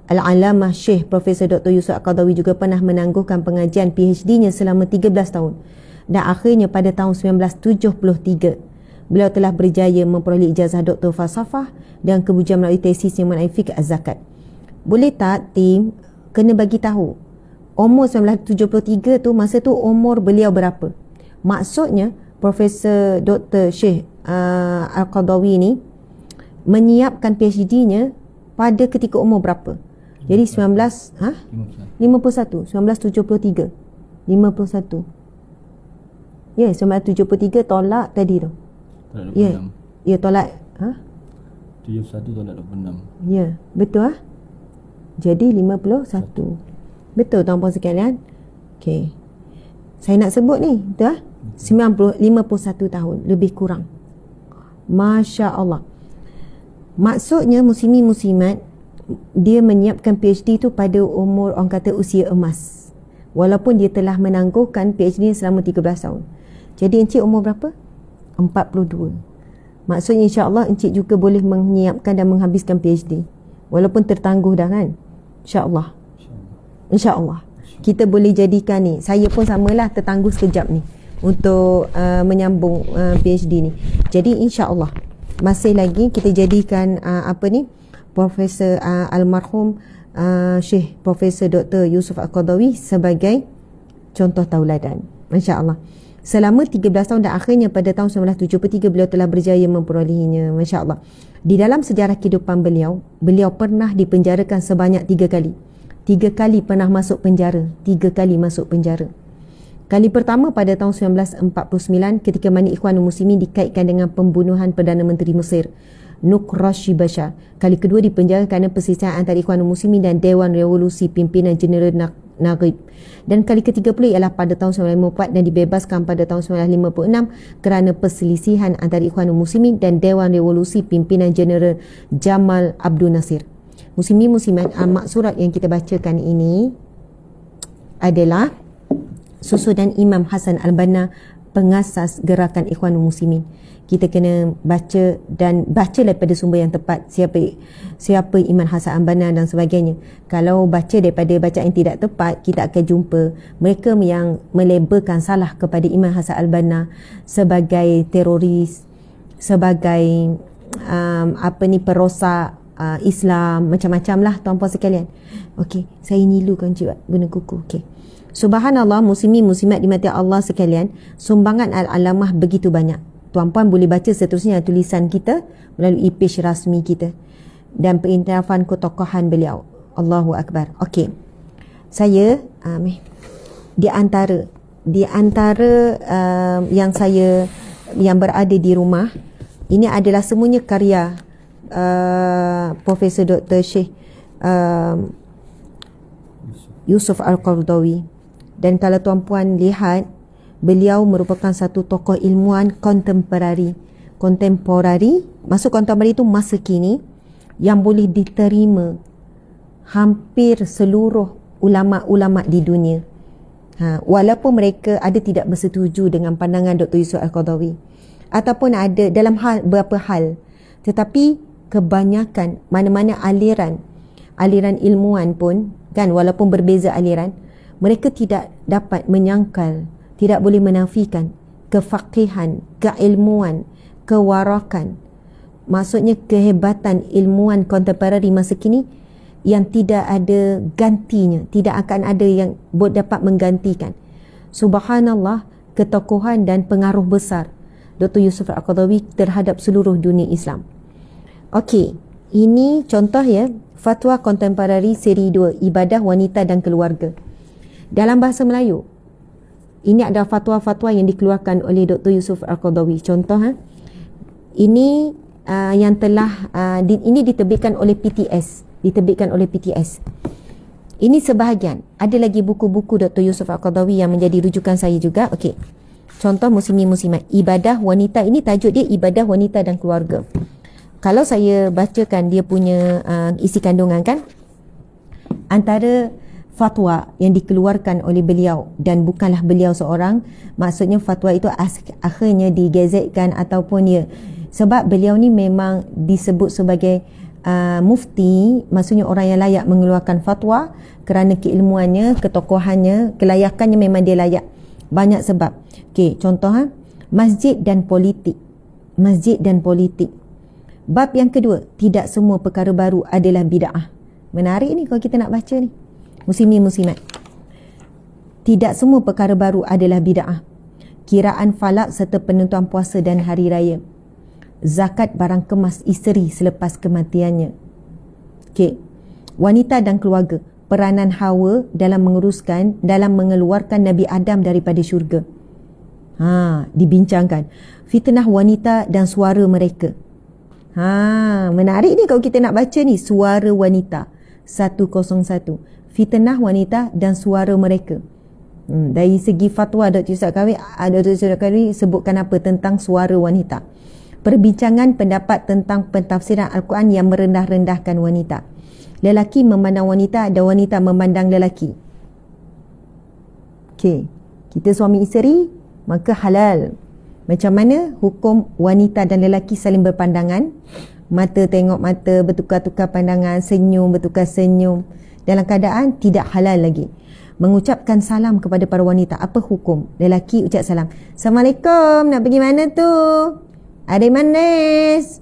Al-Alamah Syekh Profesor Dr. Yusuf Al-Qaradawi juga pernah menangguhkan pengajian PhD-nya selama 13 tahun. Dan akhirnya pada tahun 1973, beliau telah berjaya memperoleh ijazah Dr. Falsafah dan kemudian melalui tesisnya mengenai fiqh az-zakat. Boleh tak tim kena bagi tahu umur 1973 tu, masa tu umur beliau berapa? Maksudnya Profesor Dr. Syekh Al-Qaradawi ni menyiapkan PhD-nya pada ketika umur berapa? Jadi 1973. Ya, 1973 tolak tadi tu. Ya, tolak 71 tolak 26. Ya, betul Jadi 51. Betul tuan-puan sekalian. Okey. Saya nak sebut ni, betul 51 tahun lebih kurang. Masya Allah. Maksudnya muslimin muslimat, dia menyiapkan PhD tu pada umur orang kata usia emas, walaupun dia telah menangguhkan PhD selama 13 tahun. Jadi encik umur berapa? 42. Maksudnya insya-Allah encik juga boleh menyiapkan dan menghabiskan PhD walaupun tertangguh dah kan. Insya-Allah. Insya-Allah. Kita boleh jadikan ni. Saya pun samalah tertangguh sekejap ni untuk menyambung PhD ni. Jadi insya-Allah masih lagi kita jadikan Profesor almarhum Syekh Profesor Dr. Yusuf Al-Qaradawi sebagai contoh tauladan. Masya-Allah. Selama 13 tahun dan akhirnya pada tahun 1973 beliau telah berjaya memperolehinya. Masya-Allah. Di dalam sejarah kehidupan beliau pernah dipenjarakan sebanyak 3 kali. 3 kali pernah masuk penjara. 3 kali masuk penjara. Kali pertama pada tahun 1949 ketika mana Ikhwanul Muslimin dikaitkan dengan pembunuhan Perdana Menteri Mesir Nukrashi Bashar. Kali kedua dipenjara kerana perselisihan antara Ikhwanul Muslimin dan Dewan Revolusi Pimpinan Jeneral Naguib. Dan kali ketiga pula ialah pada tahun 1954 dan dibebaskan pada tahun 1956 kerana perselisihan antara Ikhwanul Muslimin dan Dewan Revolusi Pimpinan Jeneral Jamal Abdul Nasir. Muslimin muslimat, amak surat yang kita bacakan ini adalah susunan Imam Hasan Al-Banna, pengasas gerakan Ikhwanul Muslimin. Kita kena baca dan baca daripada sumber yang tepat, siapa Imam Hasan Al-Banna dan sebagainya. Kalau baca daripada bacaan yang tidak tepat, kita akan jumpa mereka yang melabelkan salah kepada Imam Hasan Al-Banna sebagai teroris, sebagai perosak Islam, macam-macam lah tuan-puan sekalian. Okey, saya nyilukan cik guna kuku. Okey. Subhanallah, muslimin muslimat dimati Allah sekalian, sumbangan Al-Alamah begitu banyak. Tuan-puan boleh baca seterusnya tulisan kita melalui page rasmi kita dan pengiktirafan ketokohan beliau. Allahu Akbar. Okey. Saya di antara yang berada di rumah, ini adalah semuanya karya Profesor Dr. Syekh Yusuf Al-Qaradawi. Dan kalau tuan-puan lihat, beliau merupakan satu tokoh ilmuwan kontemporari. Masuk kontemporari itu masa kini yang boleh diterima hampir seluruh ulama-ulama di dunia. Walaupun mereka ada tidak bersetuju dengan pandangan Dr. Yusuf Al-Qaradawi ataupun ada dalam hal beberapa hal, tetapi kebanyakan mana-mana aliran ilmuwan pun kan, walaupun berbeza aliran, mereka tidak dapat menyangkal, tidak boleh menafikan kefaqihan, keilmuan, kewarakan, maksudnya kehebatan ilmuwan kontemporari masa kini yang tidak ada gantinya, tidak akan ada yang dapat menggantikan. Subhanallah, ketokohan dan pengaruh besar Dr. Yusuf Al-Qaradawi terhadap seluruh dunia Islam. Okey, ini contoh ya, fatwa kontemporari seri 2, ibadah, wanita dan keluarga. Dalam bahasa Melayu, ini adalah fatwa-fatwa yang dikeluarkan oleh Dr. Yusuf Al-Qaradawi. Contoh, ini yang telah ini diterbitkan oleh PTS. Ini sebahagian. Ada lagi buku-buku Dr. Yusuf Al-Qaradawi yang menjadi rujukan saya juga. Okey. Contoh muslimin-muslimat, ibadah wanita, ini tajuk dia ibadah wanita dan keluarga. Kalau saya bacakan dia punya isi kandungan kan, antara fatwa yang dikeluarkan oleh beliau, dan bukanlah beliau seorang, maksudnya fatwa itu akhirnya digazetkan ataupun ya, sebab beliau ni memang disebut sebagai mufti, maksudnya orang yang layak mengeluarkan fatwa kerana keilmuannya, ketokohannya, kelayakannya memang dia layak. Banyak sebab. Okey, contoh masjid dan politik. Bab yang kedua, tidak semua perkara baru adalah bid'ah. Menarik ni kalau kita nak baca ni. Muslimin muslimat. Tidak semua perkara baru adalah bid'ah. Kiraan falak serta penentuan puasa dan hari raya. Zakat barang kemas isteri selepas kematiannya. Okey. Wanita dan keluarga. Peranan Hawa dalam mengeluarkan Nabi Adam daripada syurga. Dibincangkan. Fitnah wanita dan suara mereka. Menarik ni kalau kita nak baca ni, suara wanita 101. Fitnah wanita dan suara mereka. Dari segi fatwa Dr. Yusuf Al-Qaradawi sebutkan apa tentang suara wanita. Perbincangan pendapat tentang pentafsiran Al-Quran yang merendah-rendahkan wanita. Lelaki memandang wanita dan wanita memandang lelaki. Okey, kita suami isteri, maka halal. Macam mana hukum wanita dan lelaki saling berpandangan, mata tengok mata, bertukar-tukar pandangan, senyum bertukar senyum, dalam keadaan tidak halal lagi. Mengucapkan salam kepada para wanita, apa hukum? Lelaki ucap salam, Assalamualaikum, nak pergi mana tu? Adik manis.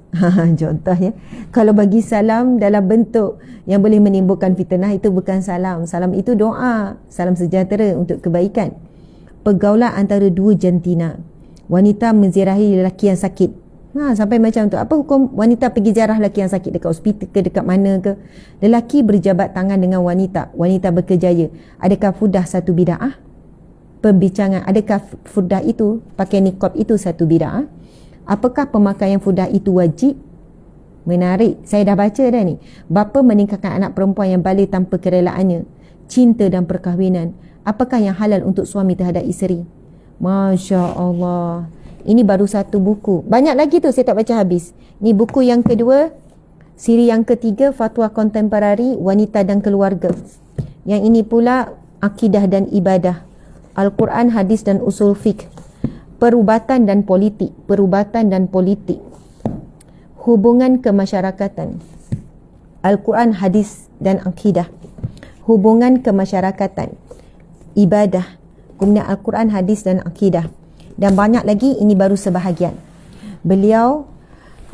Contohnya, kalau bagi salam dalam bentuk yang boleh menimbulkan fitnah, itu bukan salam. Salam itu doa, salam sejahtera untuk kebaikan. Pergaulan antara dua jantina. Wanita menziarahi lelaki yang sakit. Sampai macam tu. Apa hukum wanita pergi ziarah lelaki yang sakit dekat hospital ke, dekat mana ke? Lelaki berjabat tangan dengan wanita. Wanita berkejaya. Adakah fudah satu bid'ah? Pembincangan, adakah fudah itu, pakai niqab itu satu bid'ah? Apakah pemakaian fudah itu wajib? Menarik. Saya dah baca dah ni. Bapa meningkahkan anak perempuan yang balik tanpa kerelaannya. Cinta dan perkahwinan. Apakah yang halal untuk suami terhadap isteri? Masya Allah. Ini baru satu buku. Banyak lagi tu saya tak baca habis. Ni buku yang kedua. Siri yang ketiga, Fatwa Kontemporari Wanita dan Keluarga. Yang ini pula Akidah dan Ibadah. Al-Quran, Hadis dan Usul Fiqh. Perubatan dan politik. Hubungan kemasyarakatan. Al-Quran, Hadis dan Akidah. Hubungan kemasyarakatan. Ibadah. Kemudian Al-Quran, Hadis dan Akidah. Dan banyak lagi, ini baru sebahagian. Beliau,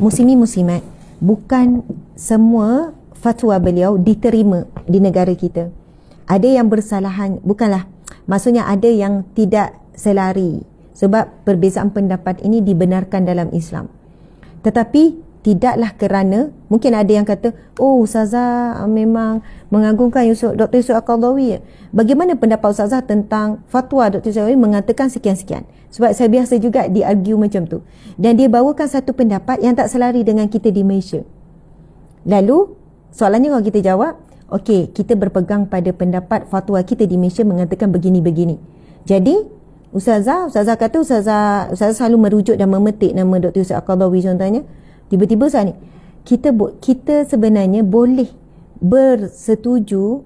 muslimin-muslimat, bukan semua fatwa beliau diterima di negara kita. Ada yang bersalahan, bukanlah. Maksudnya ada yang tidak selari. Sebab perbezaan pendapat ini dibenarkan dalam Islam. Tetapi tidaklah kerana, mungkin ada yang kata, oh Ustazah memang mengagungkan Dr. Yusuf Al-Qaradawi. Bagaimana pendapat Ustazah tentang fatwa Dr. Yusuf Al-Qaradawi mengatakan sekian-sekian? Sebab saya biasa juga di-argue macam tu. Dan dia bawakan satu pendapat yang tak selari dengan kita di Malaysia. Lalu, soalannya kalau kita jawab, okey, kita berpegang pada pendapat fatwa kita di Malaysia mengatakan begini-begini. Jadi, Ustazah kata Ustazah selalu merujuk dan memetik nama Dr. Yusuf Al-Qaradawi contohnya. Tiba-tiba saat ni kita sebenarnya boleh bersetuju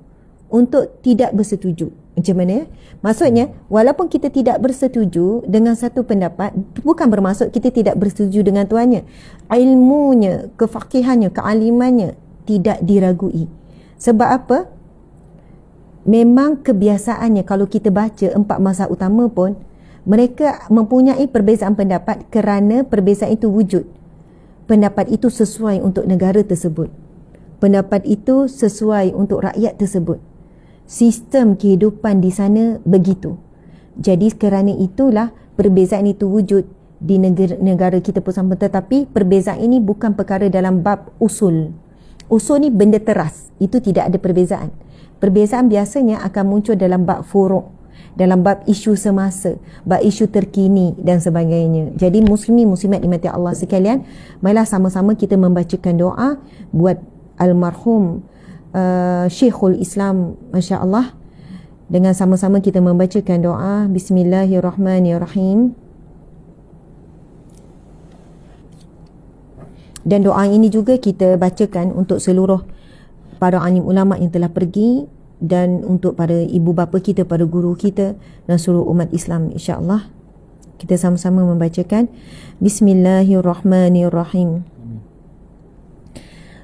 untuk tidak bersetuju. Macam mana? Maksudnya, walaupun kita tidak bersetuju dengan satu pendapat, bukan bermaksud kita tidak bersetuju dengan tuannya. Ilmunya, kefakihannya, kealimannya tidak diragui. Sebab apa? Memang kebiasaannya kalau kita baca 4 mazhab utama pun, mereka mempunyai perbezaan pendapat kerana perbezaan itu wujud. Pendapat itu sesuai untuk negara tersebut. Pendapat itu sesuai untuk rakyat tersebut. Sistem kehidupan di sana begitu. Jadi kerana itulah perbezaan itu wujud di negara kita pun sama. Tetapi perbezaan ini bukan perkara dalam bab usul. Usul ni benda teras. Itu tidak ada perbezaan. Perbezaan biasanya akan muncul dalam bab furuk, dalam bab isu semasa, bab isu terkini dan sebagainya. Jadi muslimin-muslimat dimati Allah sekalian, marilah sama-sama kita membacakan doa buat almarhum Syekhul Islam, Masya Allah. Dengan sama-sama kita membacakan doa. Bismillahirrahmanirrahim. Dan doa ini juga kita bacakan untuk seluruh para alim ulama yang telah pergi, dan untuk para ibu bapa kita, para guru kita dan seluruh umat Islam, insya-Allah. Kita sama-sama membacakan Bismillahirrahmanirrahim.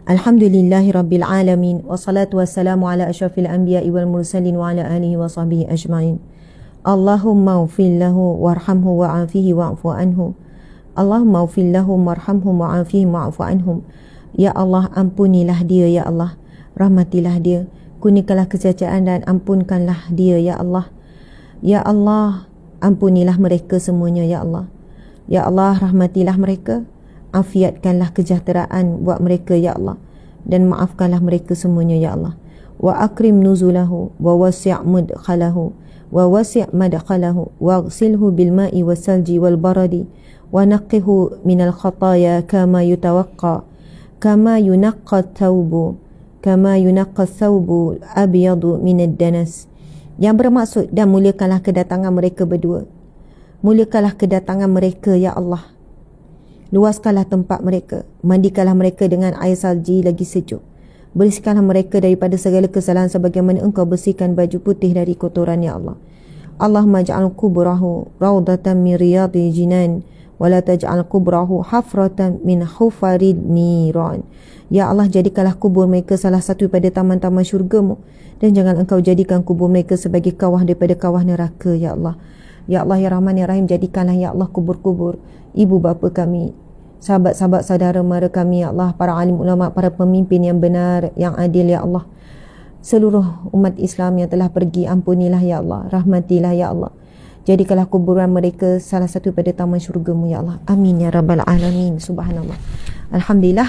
Alhamdulillahirabbil alamin, wassalatu wassalamu ala asyrafil anbiya'i wal mursalin wa ala alihi wa sahbihi ajma'in. Allahumma ighfir lahu warhamhu wa'afihi wa'fu anhu. Allahumma ighfir lahum warhamhum wa'afihi wa'fu anhum. Ya Allah, ampunilah dia ya Allah, rahmatilah dia, kurniakanlah kesejahteraan dan ampunkanlah dia ya Allah. Ya Allah, ampunilah mereka semuanya ya Allah. Ya Allah, rahmatilah mereka, afiatkanlah kesejahteraan buat mereka ya Allah, dan maafkanlah mereka semuanya ya Allah. Wa akrim nuzulahu wa wasi' mudkhalahu wa wasi' madkhalahu waghsilhu bil ma'i wasalji wal baradi wa naqqihu minal khataya kama yutawaqqa kama yunaqqa thawbu abyadu minad danas. Yang bermaksud, dan muliakanlah kedatangan mereka berdua. Muliakanlah kedatangan mereka ya Allah. Luaskanlah tempat mereka, mandikanlah mereka dengan air salji lagi sejuk. Bersihkanlah mereka daripada segala kesalahan sebagaimana Engkau bersihkan baju putih dari kotoran ya Allah. Allahumma ja'al kubrahu rawdatan min riyadil jinan wa la taj'al kubrahu hafratan min hufarid niran. Ya Allah, jadikanlah kubur mereka salah satu pada taman-taman syurga-Mu, dan jangan Engkau jadikan kubur mereka sebagai kawah daripada kawah neraka ya Allah. Ya Allah ya Rahman ya Rahim, jadikanlah ya Allah kubur-kubur ibu bapa kami, sahabat-sahabat saudara mara kami ya Allah, para alim ulama, para pemimpin yang benar, yang adil ya Allah. Seluruh umat Islam yang telah pergi, ampunilah ya Allah, rahmatilah ya Allah. Jadikanlah kuburan mereka salah satu pada taman syurga-Mu ya Allah. Amin ya rabbal alamin. Subhanallah. Alhamdulillah.